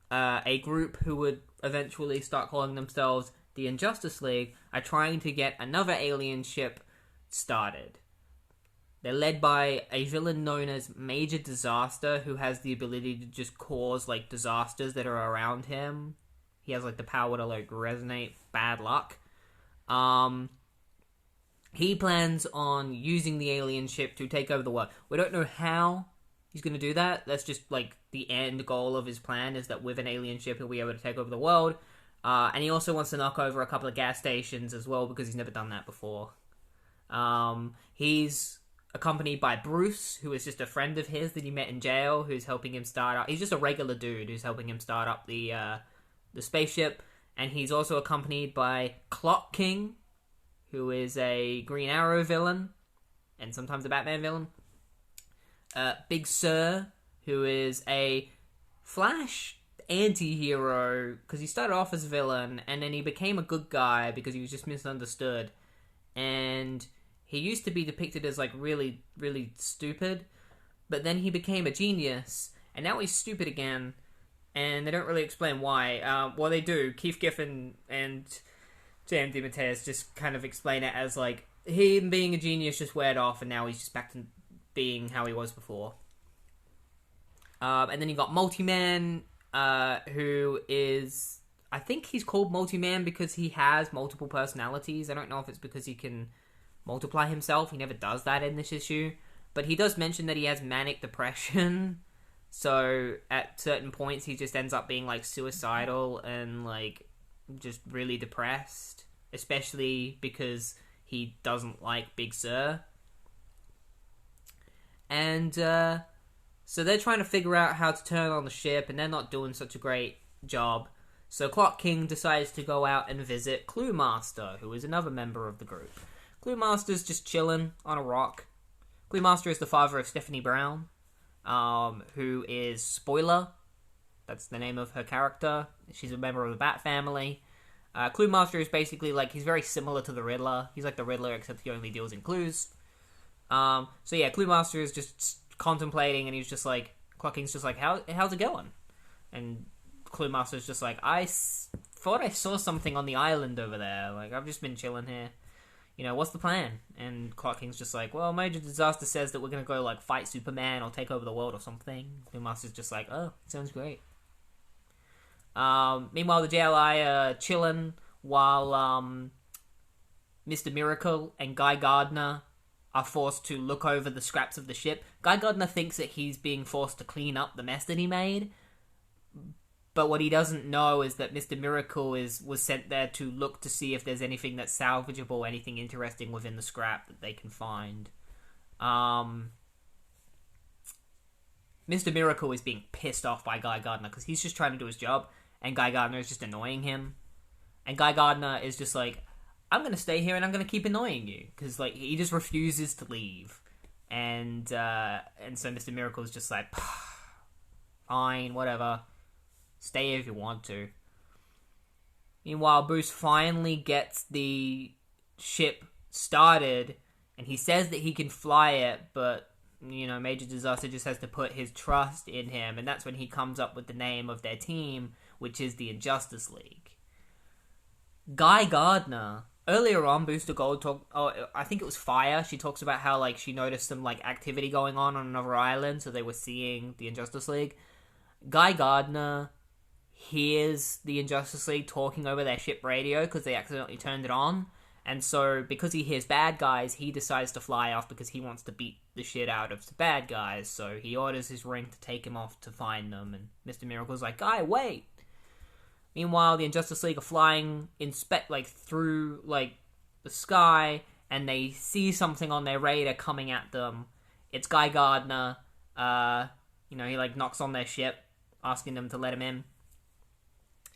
Speaker 1: a group who would eventually start calling themselves the Injustice League are trying to get another alien ship started. They're led by a villain known as Major Disaster, who has the ability to just cause, like, disasters that are around him. He has, like, the power to, like, resonate bad luck. He plans on using the alien ship to take over the world. We don't know how he's going to do that. That's just, like, the end goal of his plan, is that with an alien ship he'll be able to take over the world. And he also wants to knock over a couple of gas stations as well, because he's never done that before. He's accompanied by Bruce, who is just a friend of his that he met in jail, who's helping him start up. He's just a regular dude who's helping him start up the spaceship. And he's also accompanied by Clock King, who is a Green Arrow villain, and sometimes a Batman villain. Big Sur, who is a Flash anti-hero, because he started off as a villain, and then he became a good guy because he was just misunderstood. And he used to be depicted as, like, really, really stupid, but then he became a genius, and now he's stupid again, and they don't really explain why. Well, they do. Keith Giffen and J.M. DeMatteis just kind of explain it as, like, him being a genius just weared off, and now he's just back to being how he was before. And then you got Multi-Man, who is... I think he's called Multi-Man because he has multiple personalities. I don't know if it's because he can multiply himself. He never does that in this issue. But he does mention that he has manic depression. So at certain points he just ends up being, like, suicidal and, like, just really depressed. Especially because he doesn't like Big Sur. And so they're trying to figure out how to turn on the ship, and they're not doing such a great job. So Clock King decides to go out and visit Clue Master, who is another member of the group. Clue Master's just chilling on a rock. Clue Master is the father of Stephanie Brown, who is Spoiler. That's the name of her character. She's a member of the Bat family. Clue Master is basically, like, he's very similar to the Riddler. He's like the Riddler, except he only deals in clues. So yeah, Clue Master is just contemplating, and he's just like, Clock King's just like, how's it going? And Clue Master's just like, I thought I saw something on the island over there. Like, I've just been chilling here. You know, what's the plan? And Clock King's just like, well, Major Disaster says that we're gonna go, like, fight Superman or take over the world or something. Clue Master's just like, oh, sounds great. Meanwhile, the JLI are chilling while Mr. Miracle and Guy Gardner are forced to look over the scraps of the ship. Guy Gardner thinks that he's being forced to clean up the mess that he made. But what he doesn't know is that Mr. Miracle was sent there to look to see if there's anything that's salvageable, anything interesting within the scrap that they can find. Mr. Miracle is being pissed off by Guy Gardner because he's just trying to do his job, and Guy Gardner is just annoying him. And Guy Gardner is just like, I'm going to stay here and I'm going to keep annoying you. Because, like, he just refuses to leave. And so Mr. Miracle is just like, fine, whatever. Stay if you want to. Meanwhile, Bruce finally gets the ship started, and he says that he can fly it, but, you know, Major Disaster just has to put his trust in him, and that's when he comes up with the name of their team, which is the Injustice League. Guy Gardner, earlier on, Booster Gold I think it was Fire, she talks about how, like, she noticed some, like, activity going on another island, so they were seeing the Injustice League. Guy Gardner hears the Injustice League talking over their ship radio because they accidentally turned it on, and so because he hears bad guys, he decides to fly off because he wants to beat the shit out of the bad guys. So he orders his ring to take him off to find them, and Mr. Miracle's like, Guy, wait! Meanwhile, the Injustice League are flying through the sky, and they see something on their radar coming at them. It's Guy Gardner. He knocks on their ship, asking them to let him in.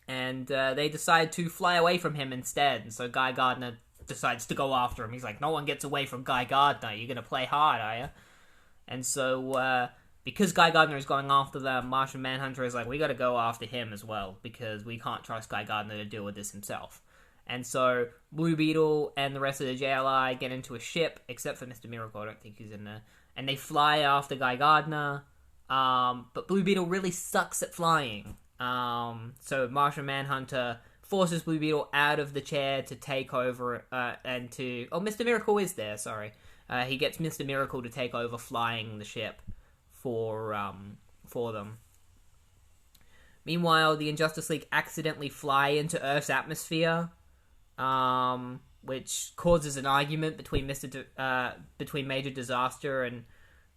Speaker 1: And they decide to fly away from him instead. And so Guy Gardner decides to go after him. He's like, no one gets away from Guy Gardner. You're going to play hard, are you? And so because Guy Gardner is going after them, Martian Manhunter is like, we gotta go after him as well, because we can't trust Guy Gardner to deal with this himself. And so Blue Beetle and the rest of the JLI get into a ship, except for Mr. Miracle, I don't think he's in there. And they fly after Guy Gardner, but Blue Beetle really sucks at flying. So Martian Manhunter forces Blue Beetle out of the chair to take over, and to... Oh, Mr. Miracle is there, sorry. He gets Mr. Miracle to take over flying the ship for them. Meanwhile, the Injustice League accidentally fly into Earth's atmosphere, which causes an argument between between Major Disaster and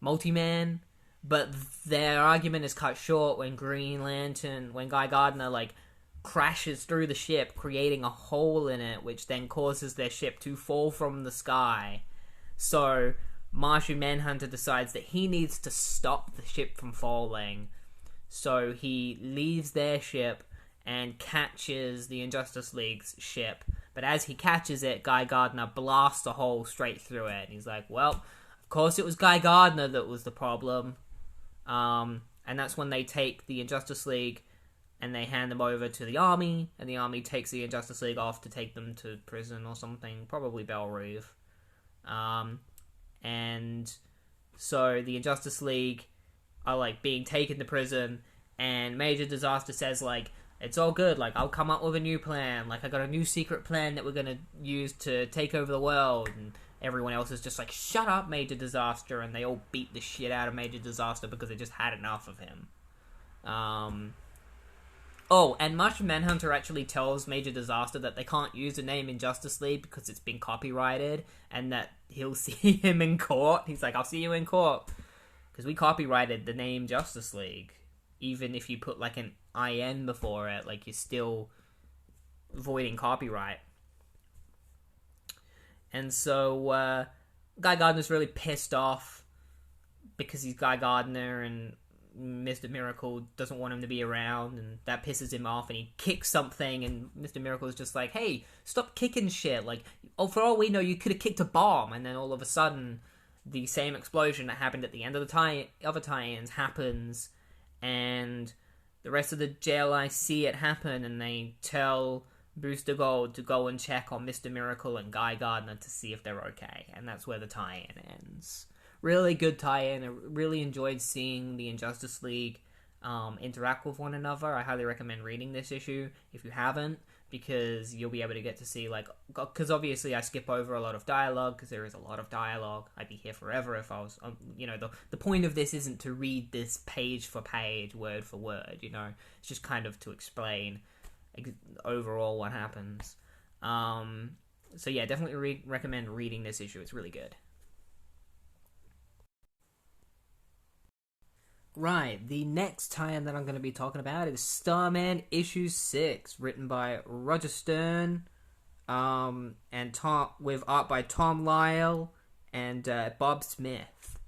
Speaker 1: Multi-Man, but their argument is cut short when when Guy Gardner, like, crashes through the ship, creating a hole in it, which then causes their ship to fall from the sky. So Martian Manhunter decides that he needs to stop the ship from falling, so he leaves their ship and catches the Injustice League's ship. But as he catches it, Guy Gardner blasts a hole straight through it. And he's like, well, of course it was Guy Gardner that was the problem. And that's when they take the Injustice League and they hand them over to the army. And the army takes the Injustice League off to take them to prison or something. Probably Belle Reve. And so the Injustice League are, like, being taken to prison. And Major Disaster says, like, it's all good, like, I'll come up with a new plan, like, I got a new secret plan that we're gonna use to take over the world, and everyone else is just like, shut up, Major Disaster, and they all beat the shit out of Major Disaster because they just had enough of him. Oh, and Martian Manhunter actually tells Major Disaster that they can't use the name Injustice League because it's been copyrighted, and that he'll see him in court. He's like, I'll see you in court, because we copyrighted the name Justice League. Even if you put, like, an IN before it, like, you're still voiding copyright. And so, Guy Gardner's really pissed off because he's Guy Gardner and Mr. Miracle doesn't want him to be around, and that pisses him off, and he kicks something, and Mr. Miracle's just like, hey, stop kicking shit, like, oh, for all we know, you could have kicked a bomb, and then all of a sudden, the same explosion that happened at the end of the other tie-ins happens, and the rest of the JLI see it happen, and they tell Booster Gold to go and check on Mr. Miracle and Guy Gardner to see if they're okay, and that's where the tie-in ends. Really good tie-in. I really enjoyed seeing the Injustice League interact with one another. I highly recommend reading this issue if you haven't, because you'll be able to get to see, like, because obviously I skip over a lot of dialogue, because there is a lot of dialogue. I'd be here forever if I was, the point of this isn't to read this page for page, word for word, it's just kind of to explain overall what happens. So yeah, definitely recommend reading this issue. It's really good. Right, the next tie-in that I'm going to be talking about is Starman Issue 6, written by Roger Stern, and with art by Tom Lyle and Bob Smith.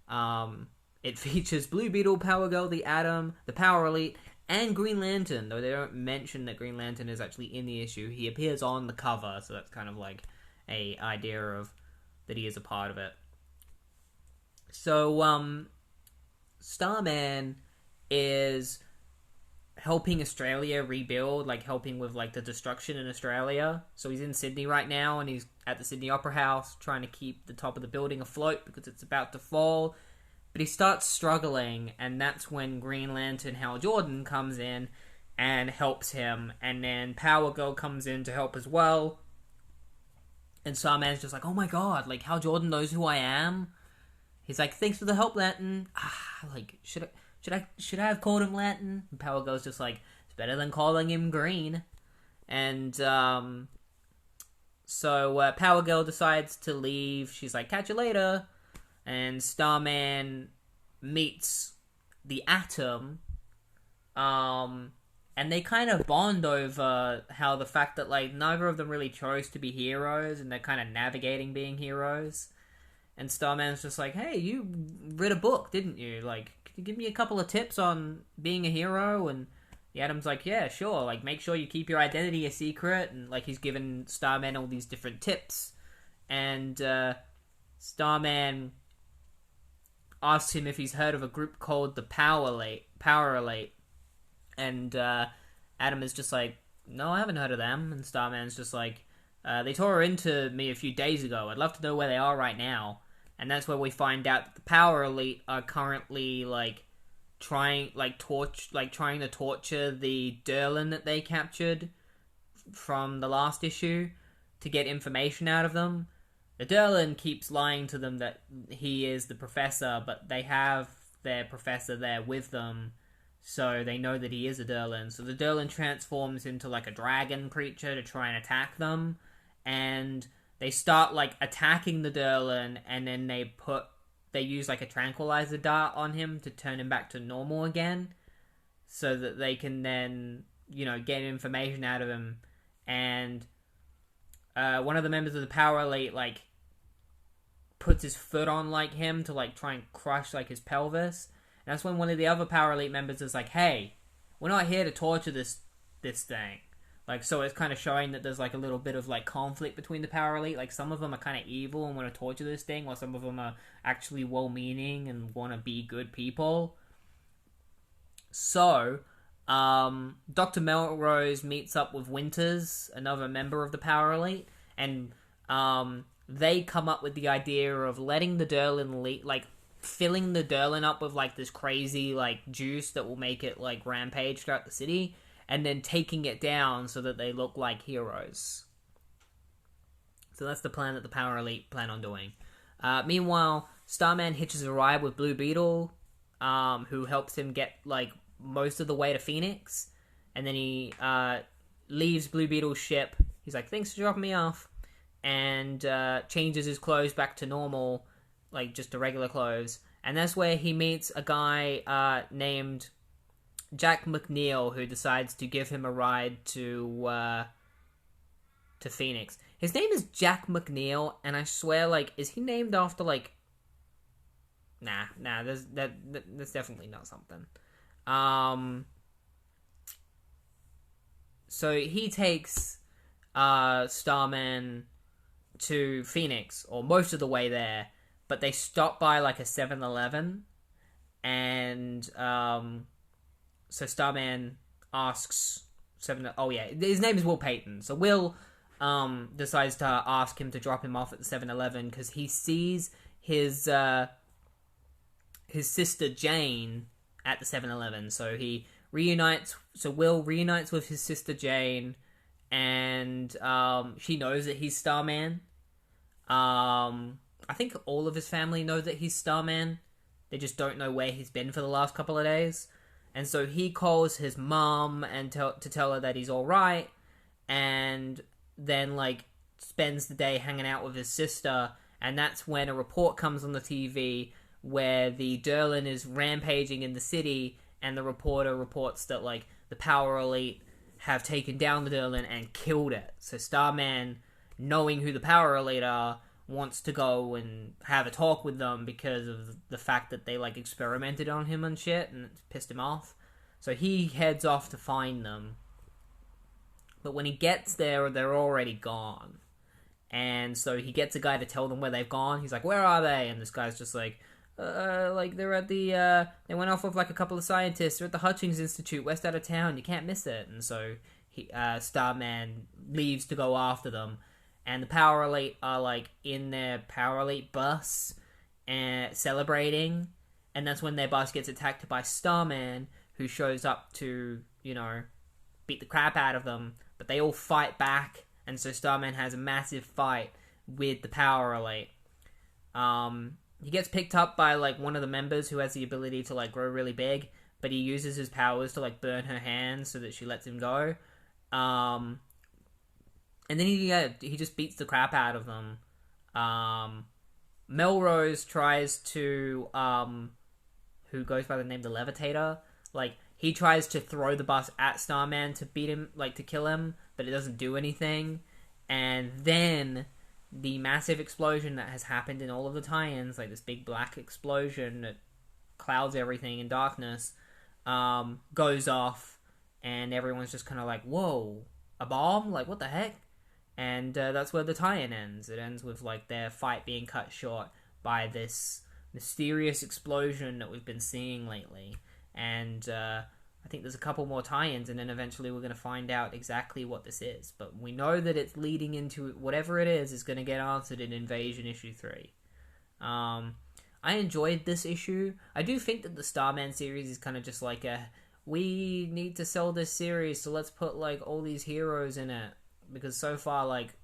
Speaker 1: It features Blue Beetle, Power Girl, the Atom, the Power Elite, and Green Lantern, though they don't mention that Green Lantern is actually in the issue. He appears on the cover, so that's kind of like a idea of that he is a part of it. So, Starman is helping Australia rebuild, like helping with like the destruction in Australia. So he's in Sydney right now, and he's at the Sydney Opera House trying to keep the top of the building afloat because it's about to fall. But he starts struggling, and that's when Green Lantern Hal Jordan comes in and helps him, and then Power Girl comes in to help as well. And Starman's just like, oh my god, like Hal Jordan knows who I am. He's like, thanks for the help, Lantern. Like, should I have called him Lantern? And Power Girl's just like, it's better than calling him Green. And so Power Girl decides to leave. She's like, catch you later. And Starman meets the Atom. And they kind of bond over how the fact that like neither of them really chose to be heroes, and they're kind of navigating being heroes. And Starman's just like, hey, you read a book, didn't you? Like, can you give me a couple of tips on being a hero? And the Atom's like, yeah, sure. Like, make sure you keep your identity a secret. And, like, he's given Starman all these different tips. And Starman asks him if he's heard of a group called the Power Elite. And Adam is just like, no, I haven't heard of them. And Starman's just like, they tore into me a few days ago. I'd love to know where they are right now. And that's where we find out that the Power Elite are currently trying to torture the Derlin that they captured from the last issue to get information out of them. The Derlin keeps lying to them that he is the professor, but they have their professor there with them, so they know that he is a Derlin. So the Derlin transforms into a dragon creature to try and attack them, and they start attacking the Derlin, and then they use a tranquilizer dart on him to turn him back to normal again, so that they can then get information out of him. And one of the members of the Power Elite puts his foot on him to try and crush his pelvis. And that's when one of the other Power Elite members is like, hey, we're not here to torture this thing. So it's kind of showing that there's a little bit of conflict between the Power Elite. Some of them are kind of evil and want to torture this thing, while some of them are actually well-meaning and want to be good people. So Dr. Melrose meets up with Winters, another member of the Power Elite, and they come up with the idea of letting the Derlin filling the Derlin up with this crazy juice that will make it rampage throughout the city, and then taking it down so that they look like heroes. So that's the plan that the Power Elite plan on doing. Meanwhile, Starman hitches a ride with Blue Beetle, who helps him get most of the way to Phoenix, and then he leaves Blue Beetle's ship. He's like, thanks for dropping me off, and changes his clothes back to normal, just to regular clothes. And that's where he meets a guy named Jack McNeil, who decides to give him a ride to Phoenix. His name is Jack McNeil, and I swear, is he named after Nah, that's definitely not something. So he takes Starman to Phoenix, or most of the way there, but they stop by a 7-Eleven, and so Starman asks his name is Will Payton. So Will decides to ask him to drop him off at the 7-Eleven because he sees his sister Jane at the 7-Eleven. So Will reunites with his sister Jane, and she knows that he's Starman. I think all of his family know that he's Starman. They just don't know where he's been for the last couple of days. And so he calls his mom and to tell her that he's alright, and then spends the day hanging out with his sister. And that's when a report comes on the TV where the Derlin is rampaging in the city, and the reporter reports that the Power Elite have taken down the Derlin and killed it. So Starman, knowing who the Power Elite are, wants to go and have a talk with them because of the fact that they experimented on him and shit, and it's pissed him off. So he heads off to find them. But when he gets there, they're already gone. And so he gets a guy to tell them where they've gone. He's like, where are they? And this guy's just they're at the, they went off with a couple of scientists. They're at the Hutchings Institute, west out of town. You can't miss it. And so Starman leaves to go after them. And the Power Elite are in their Power Elite bus and celebrating. And that's when their bus gets attacked by Starman, who shows up to, beat the crap out of them. But they all fight back. And so Starman has a massive fight with the Power Elite. He gets picked up by one of the members who has the ability to grow really big, but he uses his powers to burn her hands so that she lets him go. And then he just beats the crap out of them. Melrose tries to who goes by the name the Levitator. He tries to throw the bus at Starman to beat him, to kill him, but it doesn't do anything. And then the massive explosion that has happened in all of the tie-ins, this big black explosion that clouds everything in darkness, goes off, and everyone's just kind of whoa, a bomb? What the heck? And that's where the tie-in ends. It ends with their fight being cut short by this mysterious explosion that we've been seeing lately. And I think there's a couple more tie-ins, and then eventually we're going to find out exactly what this is. But we know that it's leading into whatever it is going to get answered in Invasion Issue 3. I enjoyed this issue. I do think that the Starman series is kind of just like we need to sell this series, so let's put like all these heroes in it. Because so far, like,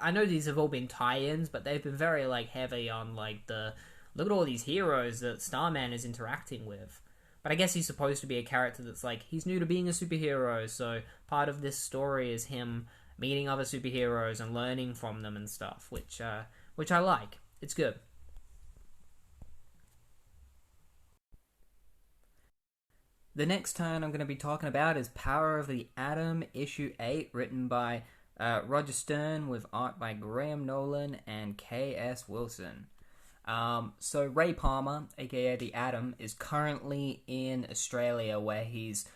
Speaker 1: I know these have all been tie-ins, but they've been very like heavy on like look at all these heroes that Starman is interacting with. But I guess he's supposed to be a character that's like, he's new to being a superhero, so part of this story is him meeting other superheroes and learning from them and stuff, which I like. It's good. The next turn I'm going to be talking about is Power of the Atom, Issue 8, written by Roger Stern, with art by Graham Nolan and K.S. Wilson. So Ray Palmer, aka the Atom, is currently in Australia, where he's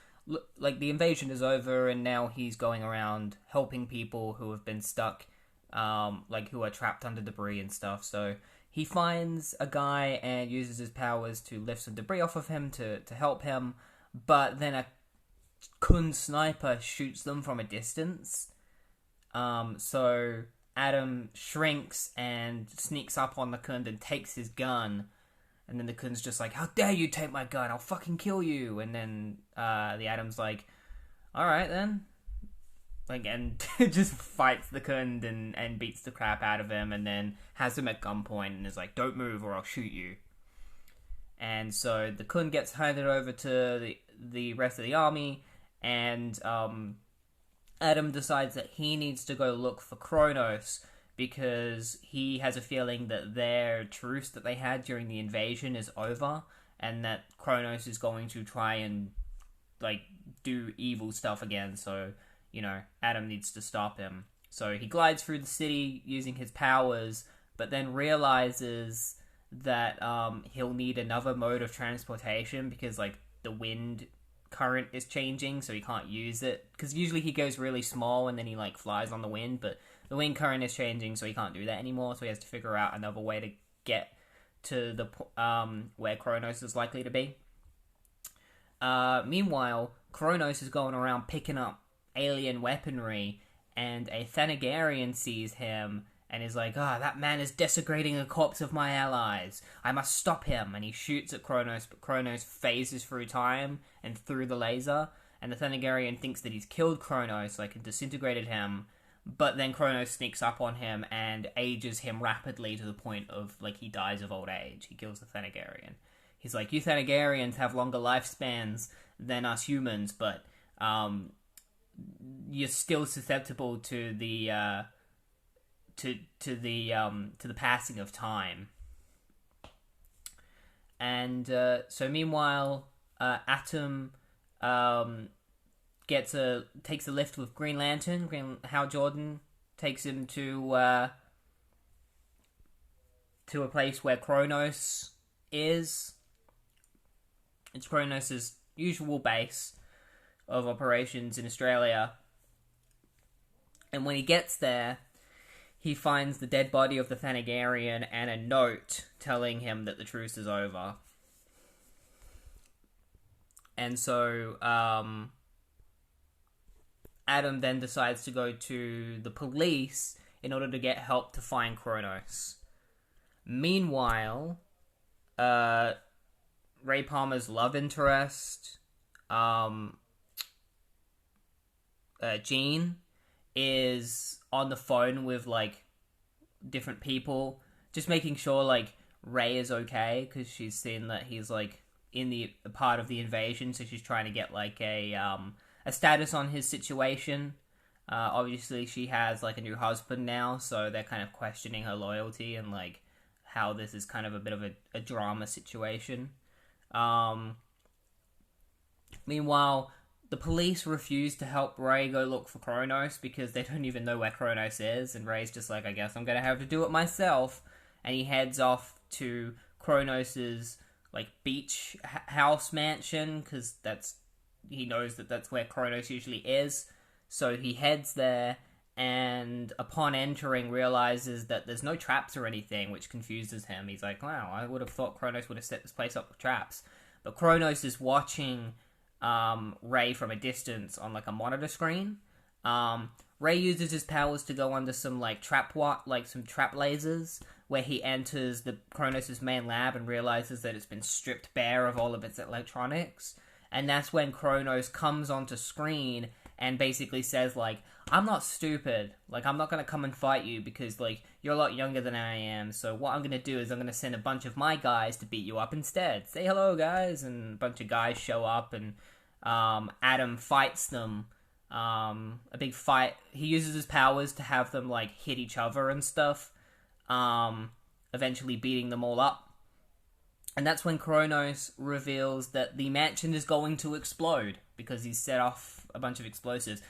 Speaker 1: like, the invasion is over, and now he's going around helping people who have been stuck, like who are trapped under debris and stuff. So he finds a guy and uses his powers to lift some debris off of him to help him, but then a Kun sniper shoots them from a distance. So Adam shrinks and sneaks up on the Kun and takes his gun, and then the Kun's just like, "How dare you take my gun? I'll fucking kill you!" And then the Atom's like, "Alright then," like, and just fights the Kun and beats the crap out of him, and then has him at gunpoint and is like, "Don't move or I'll shoot you." And so the Kun gets handed over to the rest of the army, and Adam decides that he needs to go look for Kronos, because he has a feeling that their truce that they had during the invasion is over, and that Kronos is going to try and like do evil stuff again. So, you know, Adam needs to stop him. So he glides through the city using his powers, but then realizes that he'll need another mode of transportation, because like the wind current is changing, so he can't use it, because usually he goes really small and then he like flies on the wind, but the wind current is changing, so he can't do that anymore. So he has to figure out another way to get to the where Kronos is likely to be. Meanwhile, Kronos is going around picking up alien weaponry, and a Thanagarian sees him and is like, that man is desecrating the corpse of my allies. I must stop him. And he shoots at Kronos, but Kronos phases through time and through the laser. And the Thanagarian thinks that he's killed Kronos, like, and disintegrated him. But then Kronos sneaks up on him and ages him rapidly to the point of, like, he dies of old age. He kills the Thanagarian. He's like, "You Thanagarians have longer lifespans than us humans, but you're still susceptible to the to the passing of time." And so meanwhile, Atom takes a lift with Green Lantern. Hal Jordan takes him to a place where Kronos is. It's Kronos' usual base of operations in Australia. And when he gets there, he finds the dead body of the Thanagarian and a note telling him that the truce is over. And so Adam then decides to go to the police in order to get help to find Kronos. Meanwhile, Ray Palmer's love interest, Jean, is on the phone with like different people, just making sure like Ray is okay, because she's seen that he's like in the part of the invasion, so she's trying to get like a status on his situation. Obviously she has like a new husband now, so they're kind of questioning her loyalty and like how this is kind of a bit of a drama situation. Meanwhile, the police refuse to help Ray go look for Kronos because they don't even know where Kronos is, and Ray's just like, "I guess I'm gonna have to do it myself," and he heads off to Kronos's like beach house mansion, because he knows that that's where Kronos usually is. So he heads there, and upon entering, realizes that there's no traps or anything, which confuses him. He's like, wow, I would have thought Kronos would have set this place up with traps. But Kronos is watching Ray from a distance on like a monitor screen. Ray uses his powers to go under some like trap lasers, where he enters the Kronos' main lab and realizes that it's been stripped bare of all of its electronics. And that's when Kronos comes onto screen and basically says, like, I'm not stupid. Like, I'm not going to come and fight you because, like, you're a lot younger than I am. So what I'm going to do is I'm going to send a bunch of my guys to beat you up instead. Say hello, guys. And a bunch of guys show up and Adam fights them. A big fight. He uses his powers to have them, like, hit each other and stuff. Eventually beating them all up. And that's when Kronos reveals that the mansion is going to explode because he's set off a bunch of explosives.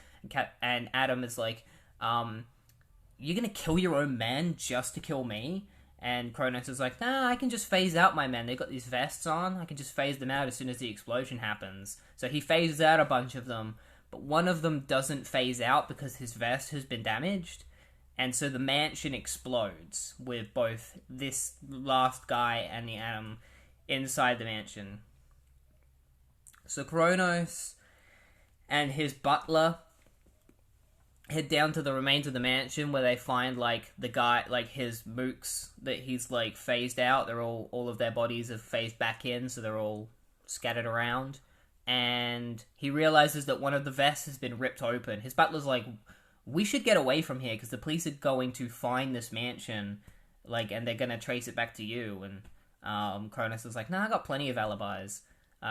Speaker 1: And Adam is like, you're going to kill your own men just to kill me? And Kronos is like, nah, I can just phase out my men. They've got these vests on. I can just phase them out as soon as the explosion happens. So he phases out a bunch of them. But one of them doesn't phase out because his vest has been damaged. And so the mansion explodes with both this last guy and the Adam inside the mansion. So Kronos and his butler head down to the remains of the mansion where they find, like, the guy, like, his mooks that he's, like, phased out. They're all of their bodies have phased back in, so they're all scattered around. And he realizes that one of the vests has been ripped open. His butler's like, we should get away from here because the police are going to find this mansion, like, and they're going to trace it back to you. And Kronos is like, nah, I got plenty of alibis.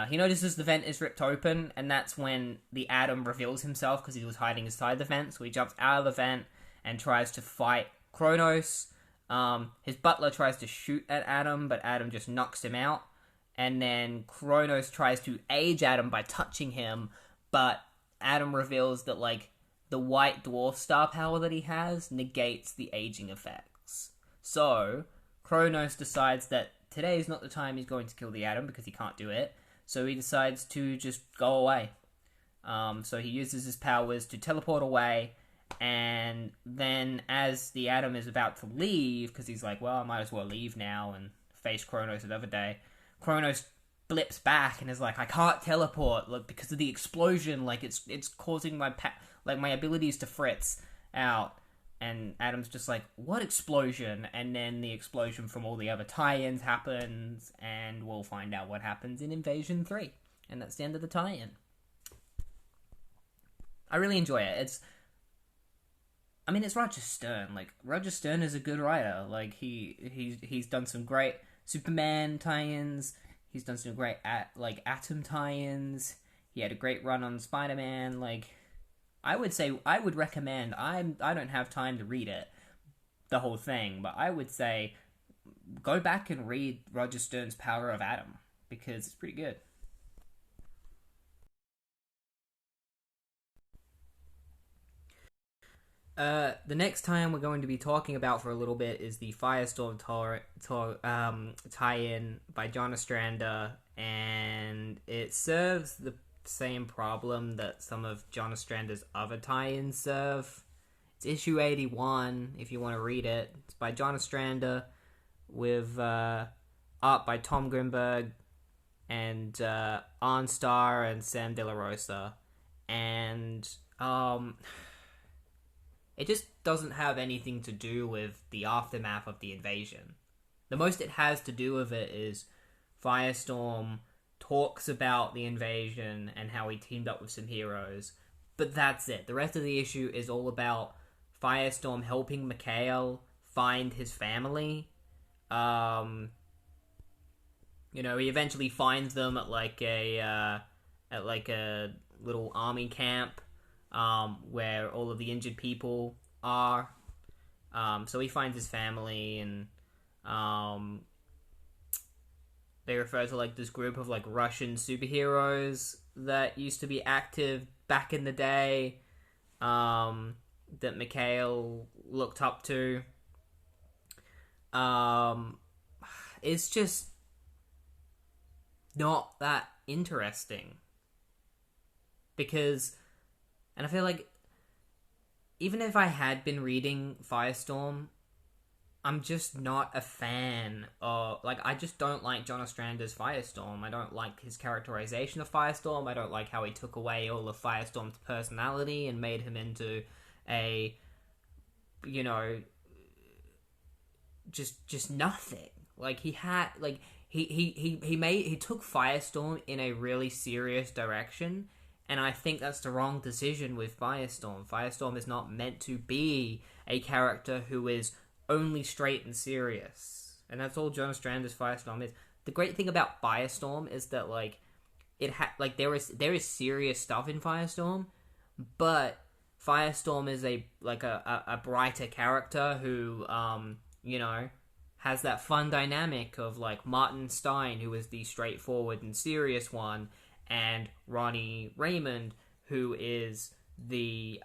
Speaker 1: He notices the vent is ripped open, and that's when the Atom reveals himself because he was hiding inside the vent. So he jumps out of the vent and tries to fight Kronos. His butler tries to shoot at Atom, but Atom just knocks him out. And then Kronos tries to age Atom by touching him, but Atom reveals that, like, the white dwarf star power that he has negates the aging effects. So Kronos decides that today is not the time he's going to kill the Atom because he can't do it. So he decides to just go away. So he uses his powers to teleport away, and then as the Atom is about to leave, because he's like, well, I might as well leave now and face Kronos another day, Kronos blips back and is like, I can't teleport, look, because of the explosion, like, it's causing my my abilities to fritz out. And Adam's just like, what explosion? And then the explosion from all the other tie-ins happens, and we'll find out what happens in Invasion 3. And that's the end of the tie-in. I really enjoy it. It's Roger Stern. Like, Roger Stern is a good writer. Like, he's done some great Superman tie-ins. He's done some great, Atom tie-ins. He had a great run on Spider-Man. Like, I would recommend, I don't have time to read it, the whole thing, but I would say go back and read Roger Stern's Power of Atom, because it's pretty good. The next time we're going to be talking about for a little bit is the Firestorm tie-in by John Ostrander, and it serves the same problem that some of John Ostrander's other tie-ins serve. It's issue 81, if you want to read it. It's by John Ostrander, with art by Tom Grimberg, and Arnstar and Sam De La Rosa. And it just doesn't have anything to do with the aftermath of the invasion. The most it has to do with it is Firestorm talks about the invasion and how he teamed up with some heroes, but that's it. The rest of the issue is all about Firestorm helping Mikhail find his family. He eventually finds them at a little army camp, where all of the injured people are. So he finds his family, and they refer to, like, this group of, like, Russian superheroes that used to be active back in the day, that Mikhail looked up to. It's just not that interesting. Because, and I feel like even if I had been reading Firestorm, I'm just not a fan of, like, I just don't like John Ostrander's Firestorm. I don't like his characterization of Firestorm. I don't like how he took away all of Firestorm's personality and made him into a, you know, just nothing. Like, he had, like, he took Firestorm in a really serious direction, and I think that's the wrong decision with Firestorm. Firestorm is not meant to be a character who is only straight and serious. And that's all John Ostrander's Firestorm is. The great thing about Firestorm is that, like, there is serious stuff in Firestorm, but Firestorm is a brighter character who, you know, has that fun dynamic of, like, Martin Stein, who is the straightforward and serious one, and Ronnie Raymond, who is the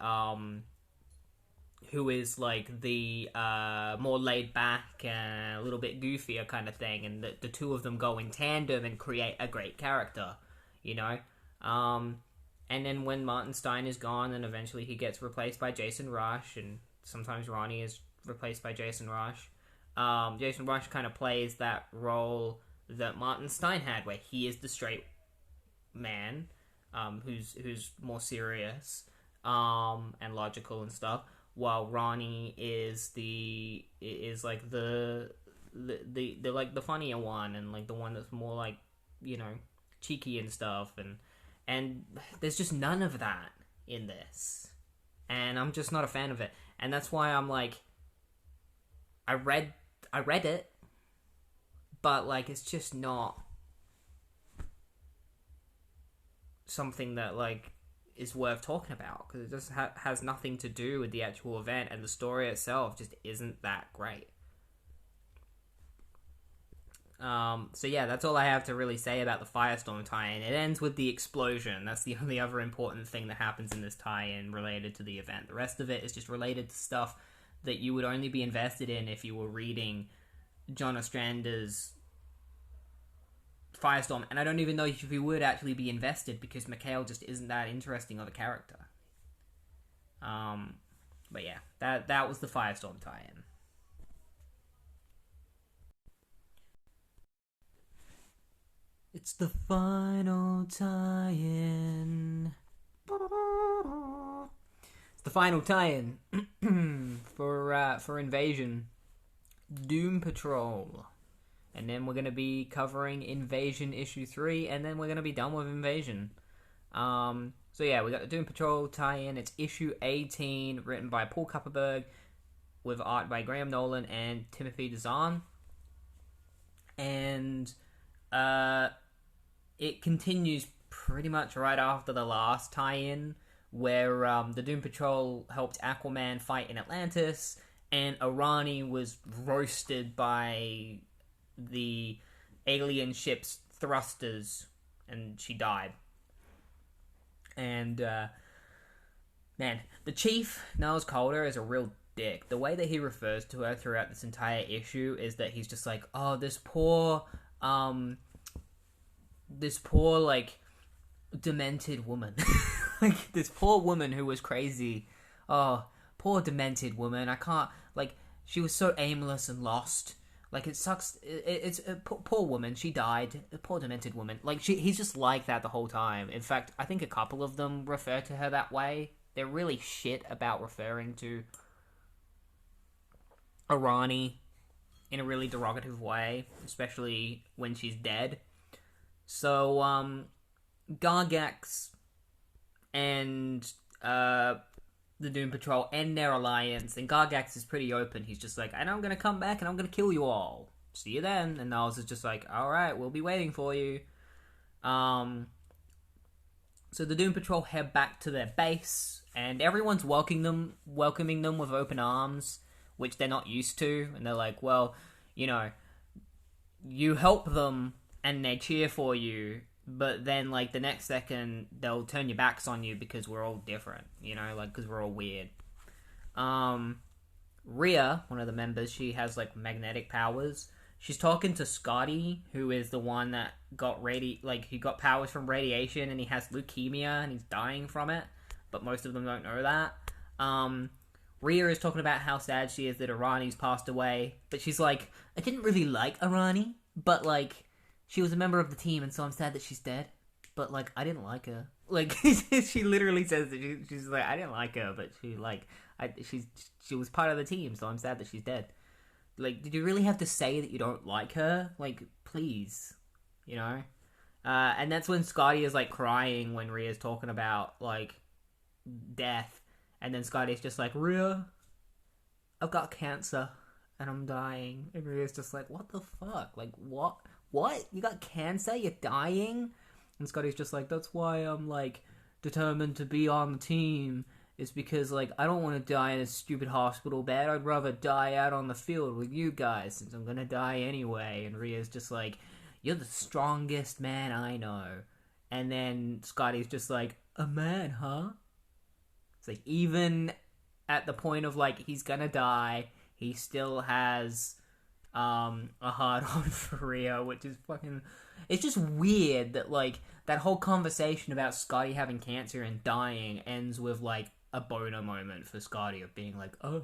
Speaker 1: more laid back and a little bit goofier kind of thing, and the two of them go in tandem and create a great character, you know. And then when Martin Stein is gone, then eventually he gets replaced by Jason Rush, and sometimes Ronnie is replaced by Jason Rush. Jason Rush kind of plays that role that Martin Stein had, where he is the straight man, who's more serious, and logical and stuff, while Ronnie is the funnier one, and like the one that's more, like, you know, cheeky and stuff, and there's just none of that in this, and I'm just not a fan of it, and that's why I'm like, I read it, but, like, it's just not something that, like, is worth talking about, because it just has nothing to do with the actual event, and the story itself just isn't that great. So yeah, that's all I have to really say about the Firestorm tie-in. It ends with the explosion. That's the only other important thing that happens in this tie-in related to the event. The rest of it is just related to stuff that you would only be invested in if you were reading John Ostrander's Firestorm, and I don't even know if you would actually be invested, because Mikhail just isn't that interesting of a character. But yeah, that was the Firestorm tie-in. It's the final tie-in. It's the final tie-in for Invasion, Doom Patrol. And then we're going to be covering Invasion Issue 3, and then we're going to be done with Invasion. So yeah, we got the Doom Patrol tie-in. It's Issue 18, written by Paul Kupperberg, with art by Graham Nolan and Timothy Dazan. And it continues pretty much right after the last tie-in, where the Doom Patrol helped Aquaman fight in Atlantis, and Arani was roasted by the alien ship's thrusters, and she died. And man, the Chief, Niles Calder, is a real dick. The way that he refers to her throughout this entire issue is that he's just like, oh, this poor like demented woman. Like, this poor woman who was crazy. Oh, poor demented woman. I can't, like, she was so aimless and lost. Like, it sucks. It's a poor woman. She died. A poor demented woman. Like, he's just like that the whole time. In fact, I think a couple of them refer to her that way. They're really shit about referring to Arani in a really derogative way, especially when she's dead. So, Gargax and the Doom Patrol end their alliance, and Gargax is pretty open. He's just like, and I'm gonna come back and I'm gonna kill you all. See you then. And Niles is just like, alright, we'll be waiting for you. So the Doom Patrol head back to their base, and everyone's welcoming them with open arms, which they're not used to. And they're like, well, you know, you help them and they cheer for you, but then, like, the next second, they'll turn your backs on you because we're all different, you know, like, because we're all weird. Rhea, one of the members, she has, like, magnetic powers. She's talking to Scotty, who is the one that got he got powers from radiation, and he has leukemia, and he's dying from it, but most of them don't know that. Rhea is talking about how sad she is that Irani's passed away, but she's like, I didn't really like Irani, but like, she was a member of the team, and so I'm sad that she's dead. But like, I didn't like her. Like, she literally says that she's like, I didn't like her, but she was part of the team, so I'm sad that she's dead. Like, did you really have to say that you don't like her? Like, please, you know? And that's when Scotty is like crying when Rhea's talking about like death, and then Scotty's just like, Rhea, I've got cancer and I'm dying, and Rhea's just like, what the fuck? Like, what? You got cancer? You're dying? And Scotty's just like, that's why I'm like determined to be on the team. It's because like I don't want to die in a stupid hospital bed. I'd rather die out on the field with you guys since I'm gonna die anyway. And Rhea's just like, you're the strongest man I know. And then Scotty's just like, a man, huh? It's like, even at the point of like he's gonna die, he still has a hard-on for Rhea, which is fucking... It's just weird that like that whole conversation about Scotty having cancer and dying ends with like a boner moment for Scotty of being like, oh,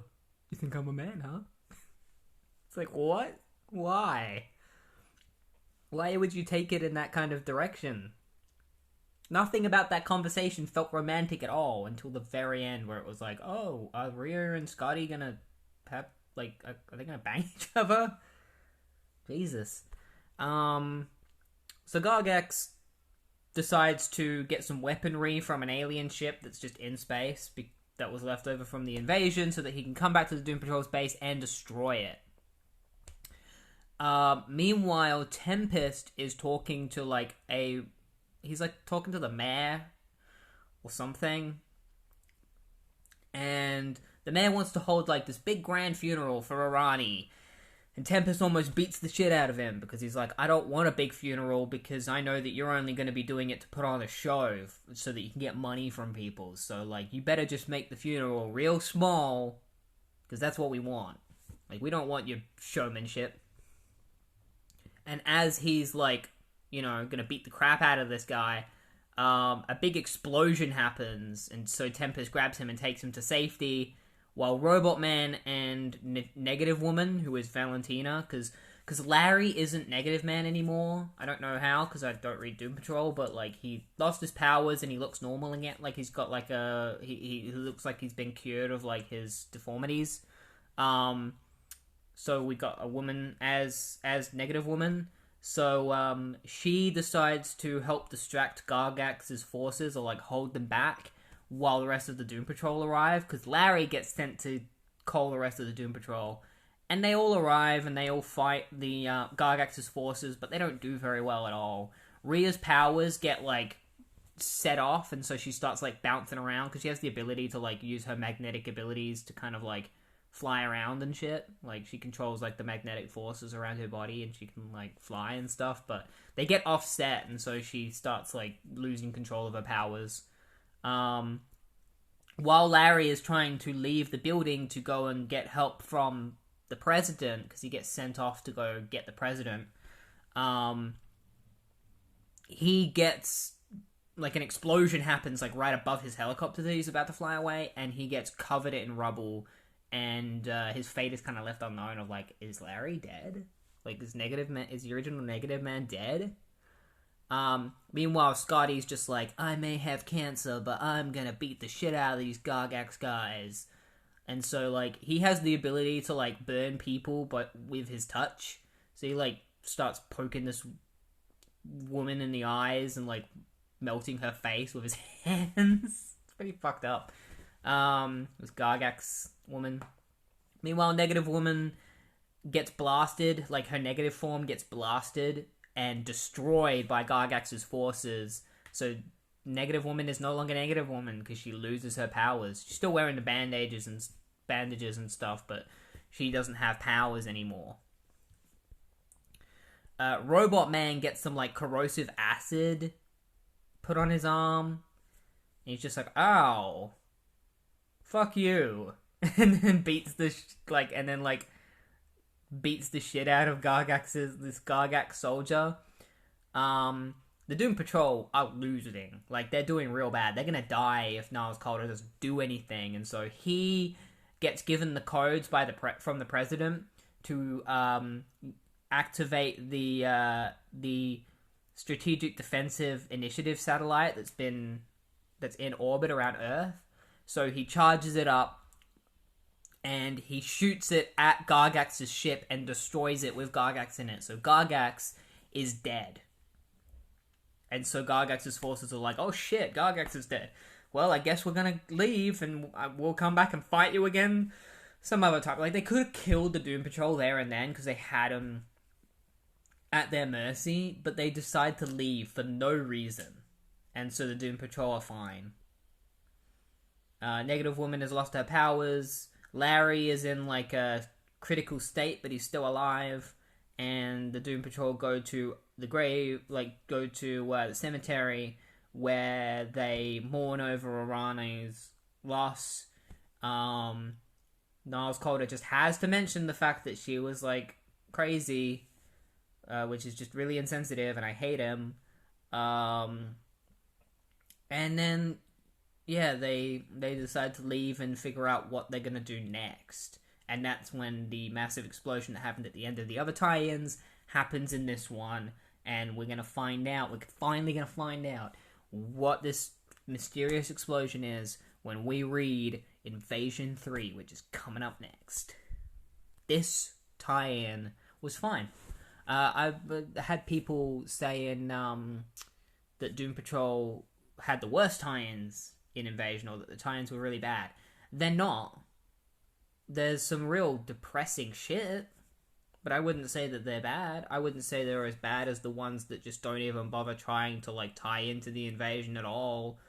Speaker 1: you think I'm a man, huh? It's like, what? Why? Why would you take it in that kind of direction? Nothing about that conversation felt romantic at all until the very end, where it was like, oh, are Rhea and Scotty gonna have, like, are they gonna bang each other? Jesus. So Gargax decides to get some weaponry from an alien ship that's just in space that was left over from the invasion, so that he can come back to the Doom Patrol's base and destroy it. Meanwhile, Tempest is talking to like he's like talking to the mayor or something, and the mayor wants to hold like this big grand funeral for Irani, and Tempest almost beats the shit out of him because he's like, I don't want a big funeral because I know that you're only going to be doing it to put on a show so that you can get money from people, so like you better just make the funeral real small because that's what we want. Like, we don't want your showmanship. And as he's like, you know, gonna beat the crap out of this guy, a big explosion happens, and so Tempest grabs him and takes him to safety, while Robot Man and Negative Woman, who is Valentina, because Larry isn't Negative Man anymore. I don't know how, because I don't read Doom Patrol, but like he lost his powers and he looks normal again. Like he's got like he looks like he's been cured of like his deformities. So we got a woman as Negative Woman. So she decides to help distract Gargax's forces, or like hold them back, while the rest of the Doom Patrol arrive, because Larry gets sent to call the rest of the Doom Patrol, and they all arrive and they all fight the Gargax's forces, but they don't do very well at all. Rhea's powers get like set off, and so she starts like bouncing around because she has the ability to like use her magnetic abilities to kind of like fly around and shit. Like, she controls like the magnetic forces around her body and she can like fly and stuff, but they get offset, and so she starts like losing control of her powers. While Larry is trying to leave the building to go and get help from the president, because he gets sent off to go get the president, he gets like an explosion happens like right above his helicopter that he's about to fly away, and he gets covered in rubble, and his fate is kind of left unknown of like, is Larry dead? Like, is the original Negative Man dead? Meanwhile, Scotty's just like, I may have cancer, but I'm gonna beat the shit out of these Gargax guys. And so, like, he has the ability to, like, burn people, but with his touch. So he, like, starts poking this woman in the eyes and, like, melting her face with his hands. It's pretty fucked up. This Gargax woman. Meanwhile, Negative Woman gets blasted, like, her negative form gets blasted and destroyed by Gargax's forces. So Negative Woman is no longer Negative Woman because she loses her powers. She's still wearing the bandages and stuff, but she doesn't have powers anymore. Robot Man gets some like corrosive acid put on his arm, and he's just like, ow, fuck you, and then beats the shit out of this Gargax soldier. The Doom Patrol are losing. Like, they're doing real bad. They're gonna die if Niles Calder doesn't do anything. And so he gets given the codes by from the president to activate the Strategic Defensive Initiative satellite that's in orbit around Earth. So he charges it up, and he shoots it at Gargax's ship and destroys it with Gargax in it. So Gargax is dead. And so Gargax's forces are like, oh shit, Gargax is dead. Well, I guess we're gonna leave, and we'll come back and fight you again some other time. Like, they could have killed the Doom Patrol there and then, because they had him at their mercy, but they decide to leave for no reason. And so the Doom Patrol are fine. Negative Woman has lost her powers. Larry is in, like, a critical state, but he's still alive. And the Doom Patrol go to the grave, go to the cemetery, where they mourn over Arane's loss. Niles Calder just has to mention the fact that she was, like, crazy, which is just really insensitive, and I hate him. And then, yeah, they decide to leave and figure out what they're gonna do next. And that's when the massive explosion that happened at the end of the other tie-ins happens in this one, and we're gonna find out, we're finally gonna find out what this mysterious explosion is when we read Invasion 3, which is coming up next. This tie-in was fine. I've had people saying that Doom Patrol had the worst tie-ins in Invasion, or that the tie-ins were really bad. They're not. There's some real depressing shit, but I wouldn't say that they're bad. I wouldn't say they're as bad as the ones that just don't even bother trying to, like, tie into the Invasion at all,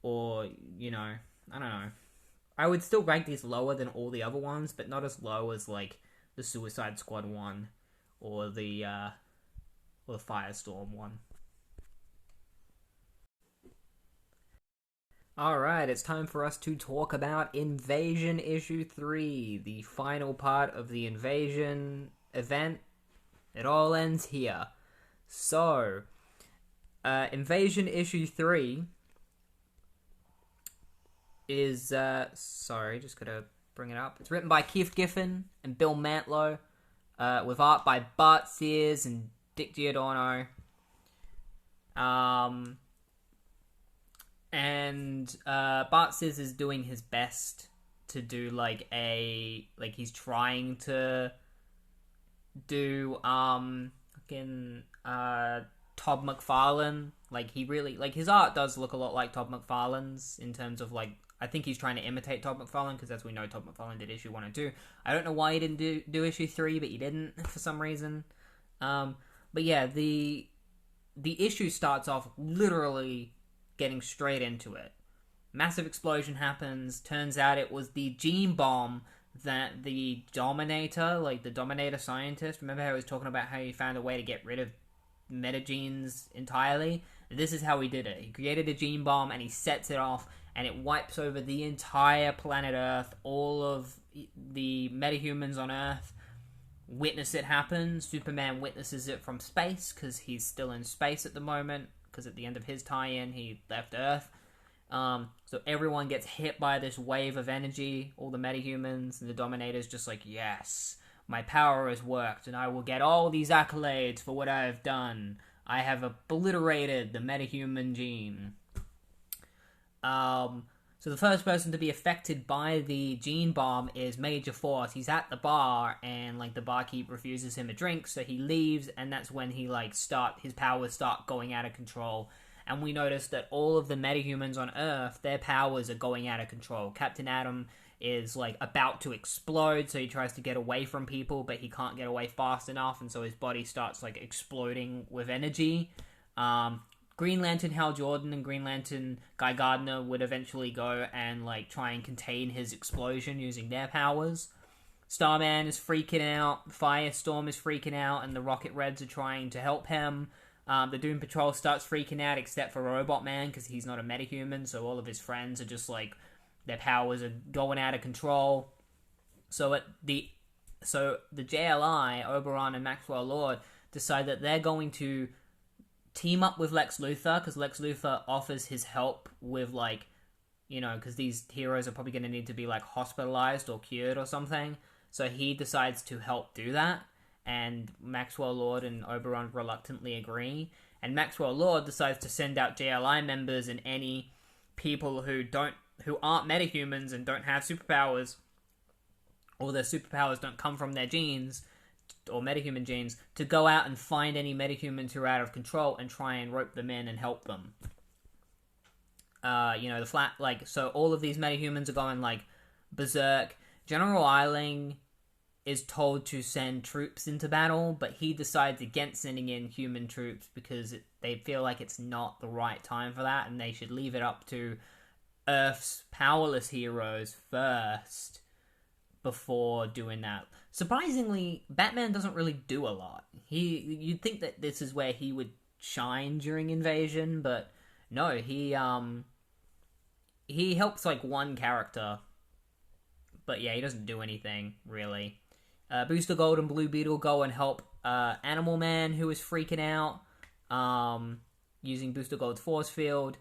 Speaker 1: or, you know, I don't know. I would still rank these lower than all the other ones, but not as low as, like, the Suicide Squad one, or the Firestorm one. Alright, it's time for us to talk about Invasion Issue 3, the final part of the Invasion event. It all ends here. So, Invasion Issue 3 is, sorry, just gotta bring it up. It's written by Keith Giffen and Bill Mantlo, with art by Bart Sears and Dick Giordano. And Bart Sears is doing his best to do, he's trying to do, Todd McFarlane. His art does look a lot like Todd McFarlane's in terms of, I think he's trying to imitate Todd McFarlane, because as we know, Todd McFarlane did issue 1 and 2. I don't know why he didn't do issue 3, but he didn't for some reason. But yeah, the issue starts off literally getting straight into it. Massive explosion happens. Turns out it was the gene bomb that the Dominator, the Dominator scientist, remember how he was talking about how he found a way to get rid of metagenes entirely? This is how he did it. He created a gene bomb and he sets it off, and it wipes over the entire planet Earth. All of the metahumans on Earth witness it happen. Superman witnesses it from space, because he's still in space at the moment, because at the end of his tie-in, he left Earth. So everyone gets hit by this wave of energy, all the metahumans, and the Dominator's just like, yes, my power has worked, and I will get all these accolades for what I have done. I have obliterated the metahuman gene. So the first person to be affected by the gene bomb is Major Force. He's at the bar, and the barkeep refuses him a drink, so he leaves, and that's when he his powers start going out of control. And we notice that all of the metahumans on Earth, their powers are going out of control. Captain Atom is about to explode, so he tries to get away from people, but he can't get away fast enough, and so his body starts exploding with energy. Green Lantern Hal Jordan and Green Lantern Guy Gardner would eventually go and try and contain his explosion using their powers. Starman is freaking out, Firestorm is freaking out, and the Rocket Reds are trying to help him. The Doom Patrol starts freaking out, except for Robot Man, because he's not a metahuman, so all of his friends are just their powers are going out of control. So the JLI, Oberon and Maxwell Lord, decide that they're going to team up with Lex Luthor, because Lex Luthor offers his help with because these heroes are probably going to need to be like hospitalized or cured or something. So he decides to help do that, and Maxwell Lord and Oberon reluctantly agree. And Maxwell Lord decides to send out JLI members and any people who aren't metahumans and don't have superpowers, or their superpowers don't come from their genes or metahuman genes, to go out and find any metahumans who are out of control and try and rope them in and help them. So all of these metahumans are going like berserk. General Eiling is told to send troops into battle, but he decides against sending in human troops because they feel like it's not the right time for that, and they should leave it up to Earth's powerless heroes first before doing that. Surprisingly, Batman doesn't really do a lot. You'd think that this is where he would shine during Invasion, but no, he helps like one character, but yeah, he doesn't do anything really. Booster Gold and Blue Beetle go and help Animal Man, who is freaking out, using Booster Gold's force field.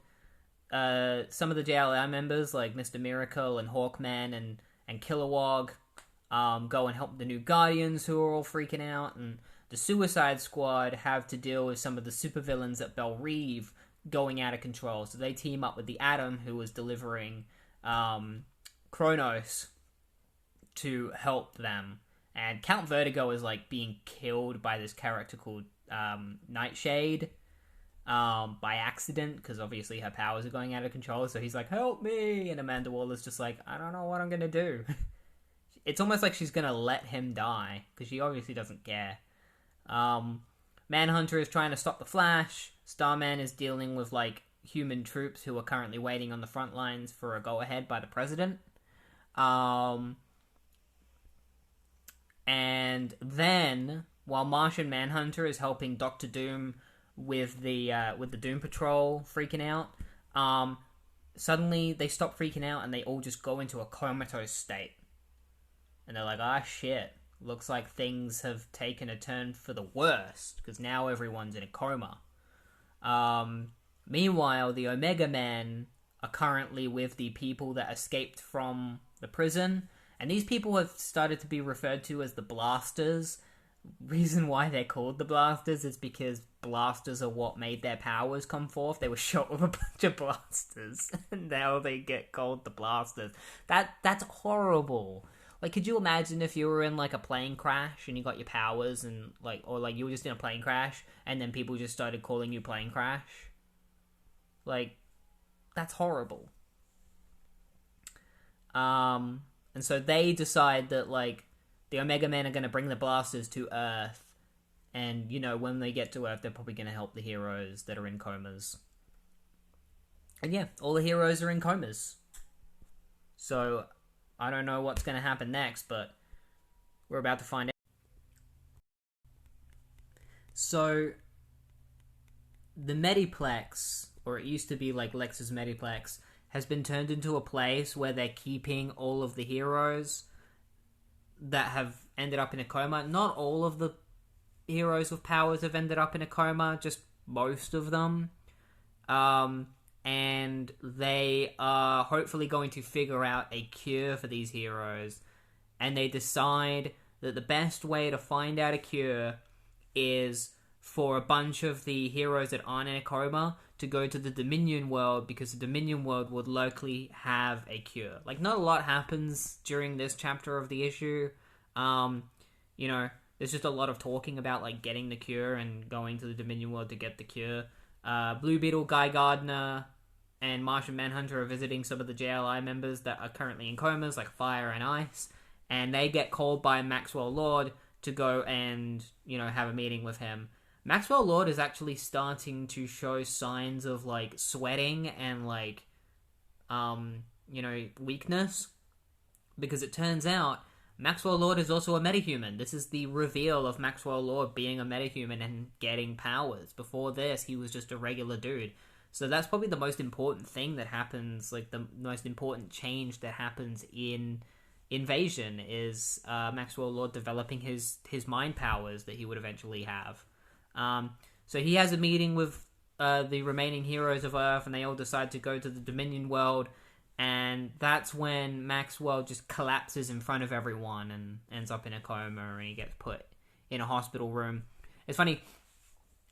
Speaker 1: Some of the JLI members, like Mr. Miracle and Hawkman and Kilowog, go and help the new Guardians, who are all freaking out. And the Suicide Squad have to deal with some of the supervillains at Belle Reve going out of control. So they team up with the Atom, who was delivering Kronos, to help them. And Count Vertigo is like being killed by this character called Nightshade by accident, because obviously her powers are going out of control. So he's like, help me! And Amanda Waller's just like, I don't know what I'm gonna do. It's almost like she's gonna let him die, because she obviously doesn't care. Manhunter is trying to stop the Flash. Starman is dealing with like human troops who are currently waiting on the front lines for a go-ahead by the president. And then, while Martian Manhunter is helping Doctor Doom with the Doom Patrol freaking out, suddenly they stop freaking out and they all just go into a comatose state. And they're like, ah, shit. Looks like things have taken a turn for the worst, because now everyone's in a coma. Meanwhile, the Omega Men are currently with the people that escaped from the prison, and these people have started to be referred to as the Blasters. Reason why they're called the Blasters is because blasters are what made their powers come forth. They were shot with a bunch of blasters, and now they get called the Blasters. That's horrible. Like, could you imagine if you were in, like, a plane crash and you got your powers and, like, or, like, you were just in a plane crash and then people just started calling you Plane Crash? Like, that's horrible. And so they decide that, like, the Omega Men are going to bring the blasters to Earth, and, when they get to Earth, they're probably going to help the heroes that are in comas. And yeah, all the heroes are in comas. So I don't know what's going to happen next, but we're about to find out. So, the Mediplex, or it used to be like Lex's Mediplex, has been turned into a place where they're keeping all of the heroes that have ended up in a coma. Not all of the heroes with powers have ended up in a coma, just most of them. And they are hopefully going to figure out a cure for these heroes. And they decide that the best way to find out a cure is for a bunch of the heroes that aren't in a coma to go to the Dominion world, because the Dominion world would likely have a cure. Like, not a lot happens during this chapter of the issue. There's just a lot of talking about, like, getting the cure and going to the Dominion world to get the cure. Blue Beetle, Guy Gardner, and Martian Manhunter are visiting some of the JLI members that are currently in comas, like Fire and Ice, and they get called by Maxwell Lord to go and, have a meeting with him. Maxwell Lord is actually starting to show signs of, like, sweating and, like, weakness, because it turns out Maxwell Lord is also a metahuman. This is the reveal of Maxwell Lord being a metahuman and getting powers. Before this, he was just a regular dude. So that's probably the most important thing that happens, like the most important change that happens in Invasion is Maxwell Lord developing his mind powers that he would eventually have. So he has a meeting with the remaining heroes of Earth, and they all decide to go to the Dominion world And that's when Maxwell just collapses in front of everyone and ends up in a coma, and he gets put in a hospital room. It's funny,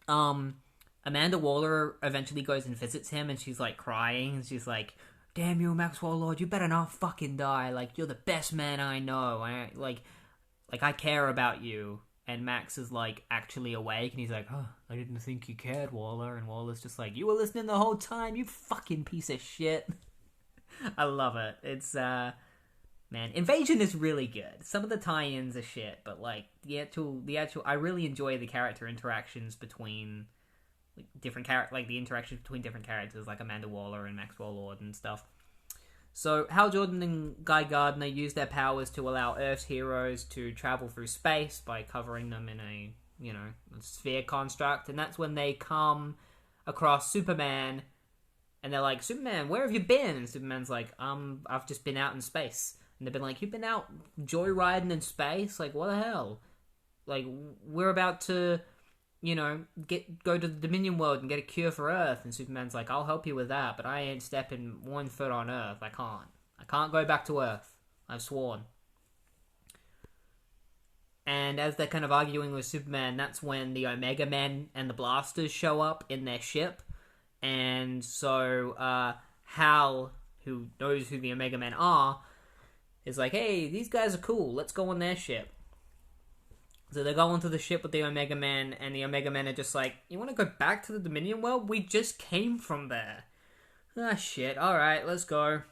Speaker 1: Amanda Waller eventually goes and visits him, and she's like crying, and she's like, "Damn you, Maxwell Lord, you better not fucking die. Like, you're the best man I know. I care about you." And Max is like actually awake, and he's like, "Oh, I didn't think you cared, Waller." And Waller's just like, "You were listening the whole time, you fucking piece of shit." I love it. It's man, Invasion is really good. Some of the tie-ins are shit, but like the actual, I really enjoy the character interactions between the interactions between different characters, like Amanda Waller and Maxwell Lord and stuff. So Hal Jordan and Guy Gardner use their powers to allow Earth's heroes to travel through space by covering them in a sphere construct, and that's when they come across Superman, and they're like, "Superman, where have you been?" And Superman's like, "I've just been out in space." And they've been like, "You've been out joyriding in space? Like, what the hell? Like, we're about to, go to the Dominion world and get a cure for Earth." And Superman's like, "I'll help you with that, but I ain't stepping 1 foot on Earth. I can't go back to Earth. I've sworn." And as they're kind of arguing with Superman, that's when the Omega Men and the Blasters show up in their ship. And so Hal, who knows who the Omega Men are, is like, "Hey, these guys are cool. Let's go on their ship." So they go onto the ship with the Omega Men, and the Omega Men are just like, "You want to go back to the Dominion world? We just came from there." "Ah, shit. Alright, let's go."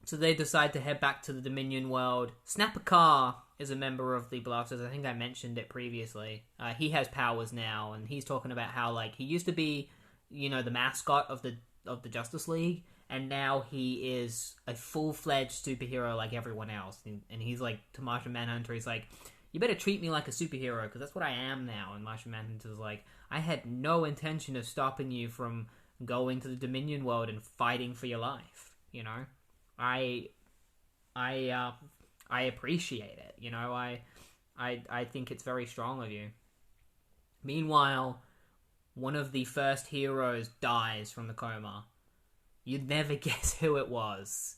Speaker 1: So they decide to head back to the Dominion world. Snapper Carr is a member of the Blasters. I think I mentioned it previously. He has powers now, and he's talking about how, like, he used to be, the mascot of the Justice League, and now he is a full-fledged superhero like everyone else. And he's like, to Martian Manhunter, he's like, "You better treat me like a superhero, because that's what I am now." And Martian Manhunter's like, "I had no intention of stopping you from going to the Dominion world and fighting for your life. I appreciate it. I think it's very strong of you." Meanwhile, one of the first heroes dies from the coma. You'd never guess who it was.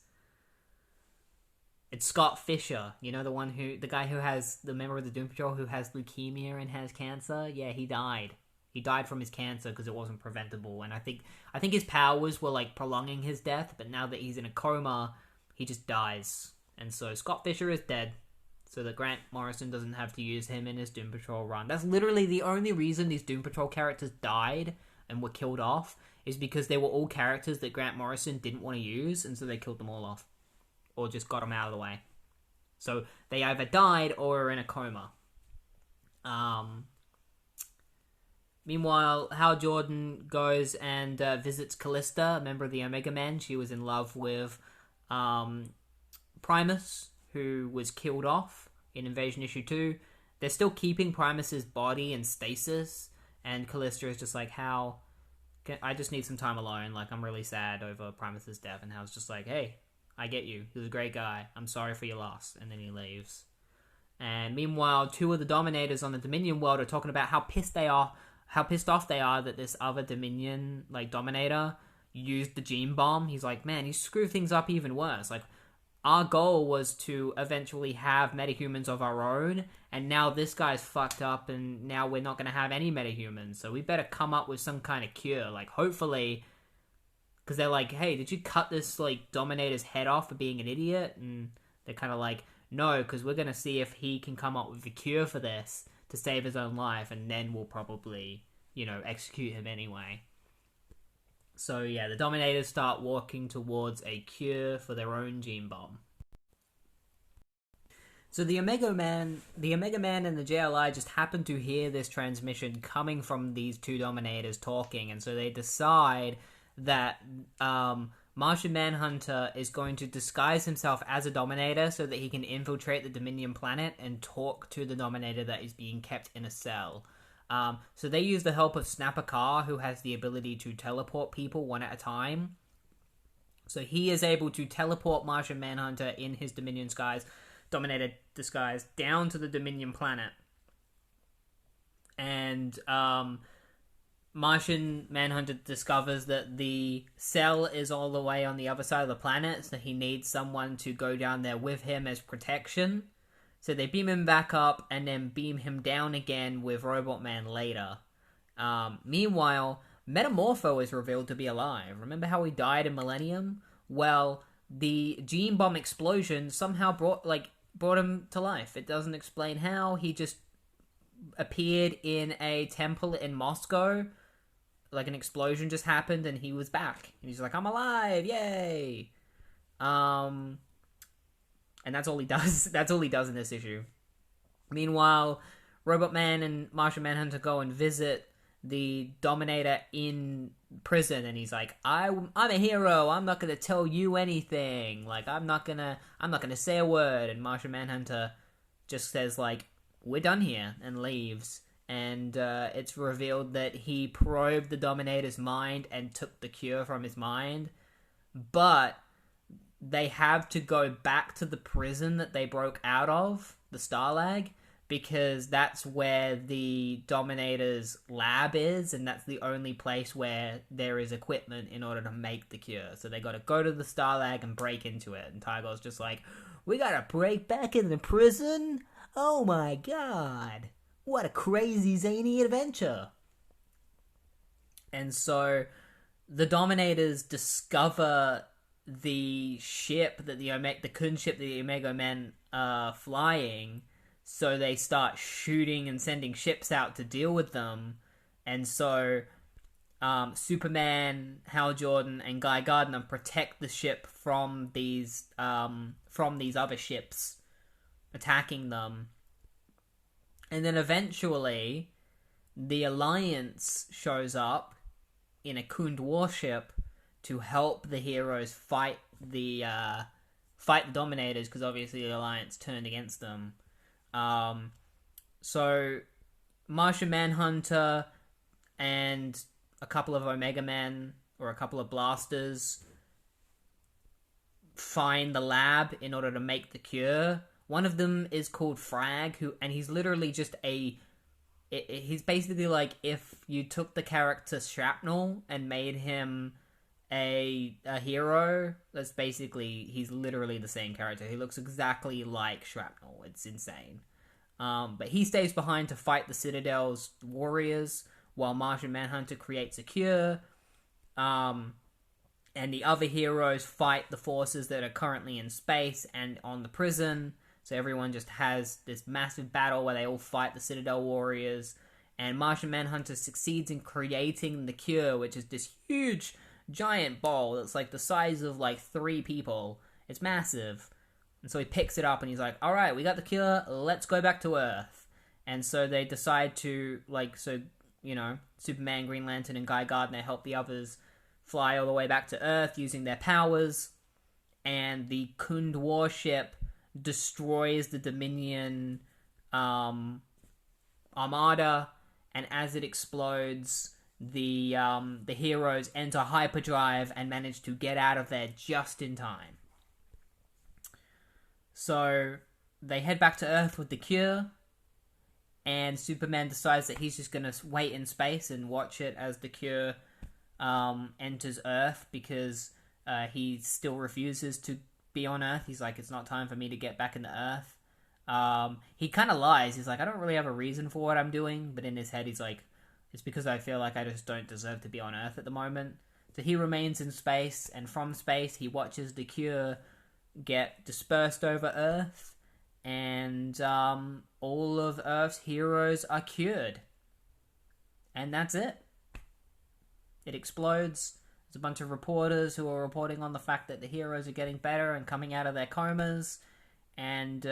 Speaker 1: It's Scott Fisher, the guy who has, the member of the Doom Patrol who has leukemia and has cancer. Yeah, he died. He died from his cancer because it wasn't preventable, and I think his powers were like prolonging his death, but now that he's in a coma, he just dies. And so Scott Fisher is dead, so that Grant Morrison doesn't have to use him in his Doom Patrol run. That's literally the only reason these Doom Patrol characters died and were killed off, is because they were all characters that Grant Morrison didn't want to use, and so they killed them all off. Or just got them out of the way. So they either died or are in a coma. Meanwhile, Hal Jordan goes and visits Callista, a member of the Omega Men. She was in love with Primus, who was killed off in Invasion Issue 2. They're still keeping Primus's body in stasis, and Callista is just like, "Hal, I just need some time alone. Like, I'm really sad over Primus's death." And Hal's just like, "Hey, I get you. He was a great guy. I'm sorry for your loss." And then he leaves. And meanwhile, 2 of the Dominators on the Dominion world are talking about how pissed off they are that this other Dominion, Dominator, used the gene bomb. He's like, "Man, you screw things up even worse. Like, our goal was to eventually have metahumans of our own, and now this guy's fucked up, and now we're not going to have any metahumans. So we better come up with some kind of cure. Like, hopefully..." Because they're like, "Hey, did you cut this, Dominator's head off for being an idiot?" And they're kind of like, "No, because we're going to see if he can come up with a cure for this to save his own life, and then we'll probably, execute him anyway." So, yeah, the Dominators start walking towards a cure for their own gene bomb. So the Omega Man and the JLI just happen to hear this transmission coming from these 2 Dominators talking, and so they decide that Martian Manhunter is going to disguise himself as a Dominator so that he can infiltrate the Dominion planet and talk to the Dominator that is being kept in a cell. So they use the help of Snapper Carr, who has the ability to teleport people one at a time. So he is able to teleport Martian Manhunter in his Dominator disguise down to the Dominion planet. And Martian Manhunter discovers that the cell is all the way on the other side of the planet, so he needs someone to go down there with him as protection. So they beam him back up and then beam him down again with Robot Man later. Meanwhile, Metamorpho is revealed to be alive. Remember how he died in Millennium? Well, the gene bomb explosion somehow brought him to life. It doesn't explain how. He just appeared in a temple in Moscow. Like an explosion just happened and he was back. And he's like, I'm alive, yay! And that's all he does. That's all he does in this issue. Meanwhile, Robot Man and Martian Manhunter go and visit the Dominator in prison, and he's like, I'm a hero, I'm not gonna tell you anything. Like, I'm not gonna say a word. And Martian Manhunter just says, like, we're done here, and leaves. And it's revealed that he probed the Dominator's mind and took the cure from his mind. But they have to go back to the prison that they broke out of, the Stalag, because that's where the Dominator's lab is, and that's the only place where there is equipment in order to make the cure. So they gotta go to the Stalag and break into it. And Tygo's just like, we gotta break back into the prison? Oh my god. What a crazy, zany adventure. And so the Dominators discover the ship that the Kun ship that the Omega Men are flying, so they start shooting and sending ships out to deal with them. And so Superman, Hal Jordan, and Guy Gardner protect the ship from these other ships attacking them. And then eventually, the Alliance shows up in a Kund warship to help the heroes fight the Dominators, because obviously the Alliance turned against them. So Martian Manhunter and a couple of Omega Men, or a couple of blasters, find the lab in order to make the cure. One of them is called Frag, and he's literally just he's basically like if you took the character Shrapnel and made him a hero. That's basically, he's literally the same character. He looks exactly like Shrapnel. It's insane. But he stays behind to fight the Citadel's warriors while Martian Manhunter creates a cure. And the other heroes fight the forces that are currently in space and on the prison. So everyone just has this massive battle where they all fight the Citadel warriors. And Martian Manhunter succeeds in creating the cure, which is this huge, giant ball that's like the size of like 3 people. It's massive. And so he picks it up and he's like, alright, we got the cure, let's go back to Earth. And so they decide to, Superman, Green Lantern, and Guy Gardner help the others fly all the way back to Earth using their powers. And the Kund warship destroys the Dominion armada, and as it explodes, the heroes enter hyperdrive and manage to get out of there just in time. So they head back to Earth with the cure, and Superman decides that he's just going to wait in space and watch it as the cure enters Earth, because he still refuses to be on Earth. He's like, it's not time for me to get back into Earth. He kind of lies. He's like, I don't really have a reason for what I'm doing, but in his head he's like, it's because I feel like I just don't deserve to be on Earth at the moment. So he remains in space, and from space he watches the cure get dispersed over Earth, and all of Earth's heroes are cured. And that's it. It explodes. There's a bunch of reporters who are reporting on the fact that the heroes are getting better and coming out of their comas. And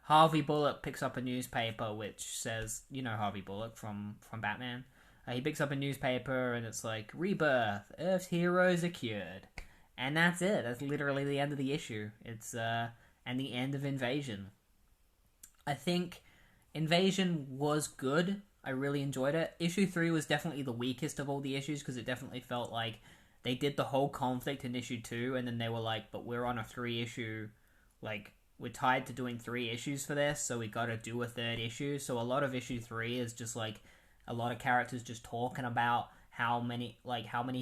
Speaker 1: Harvey Bullock picks up a newspaper which says, Harvey Bullock from Batman. He picks up a newspaper and it's like, Rebirth, Earth's heroes are cured. And that's it. That's literally the end of the issue. It's and the end of Invasion. I think Invasion was good. I really enjoyed it. Issue 3 was definitely the weakest of all the issues, because it definitely felt like they did the whole conflict in issue 2, and then they were like, but we're on a 3-issue, we're tied to doing 3 issues for this, so we gotta do a 3rd issue. So a lot of issue 3 is just like a lot of characters just talking about how many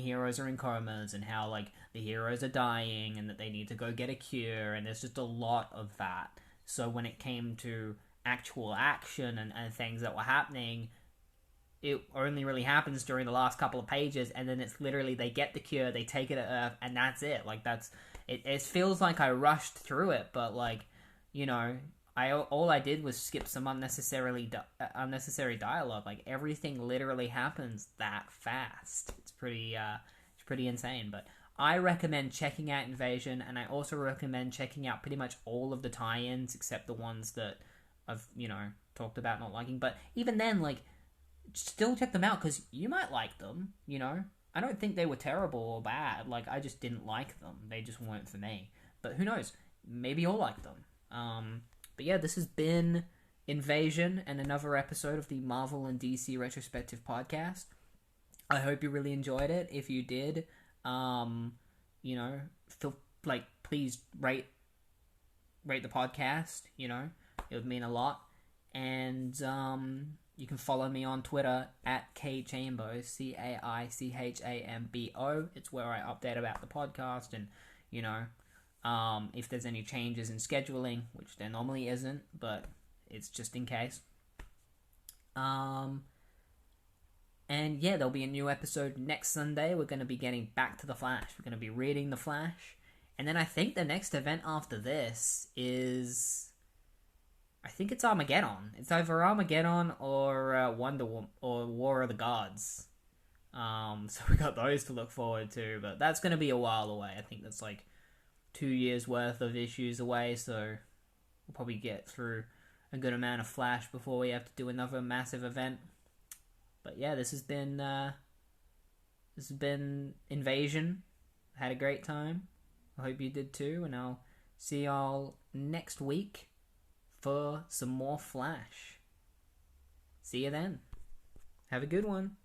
Speaker 1: heroes are in comas, and how like the heroes are dying and that they need to go get a cure, and there's just a lot of that. So when it came to actual action and things that were happening, it only really happens during the last couple of pages, and then it's literally they get the cure, they take it to Earth, and that's it. Like that's it. It feels like I rushed through it, but like, you know, all I did was skip some unnecessary dialogue. Like everything literally happens that fast. It's pretty insane. But I recommend checking out Invasion, and I also recommend checking out pretty much all of the tie-ins except the ones that I've, you know, talked about not liking. But even then, like, still check them out because you might like them, you know. I don't think they were terrible or bad. Like, I just didn't like them. They just weren't for me. But who knows? Maybe you'll like them. But yeah, this has been Invasion and another episode of the Marvel and DC Retrospective Podcast. I hope you really enjoyed it. If you did, you know, feel like please rate the podcast, you know. It would mean a lot. And you can follow me on Twitter at KChambo, CAICHAMBO. It's where I update about the podcast and, you know, if there's any changes in scheduling, which there normally isn't, but it's just in case. And yeah, there'll be a new episode next Sunday. We're going to be getting back to The Flash. We're going to be reading The Flash. And then I think the next event after this is... I think it's Armageddon. It's either Armageddon or Wonder Woman or War of the Gods. So we got those to look forward to, but that's going to be a while away. I think that's like 2 years worth of issues away, so we'll probably get through a good amount of Flash before we have to do another massive event. But yeah, this has been Invasion. Had a great time. I hope you did too, and I'll see y'all next week for some more Flash. See you then. Have a good one.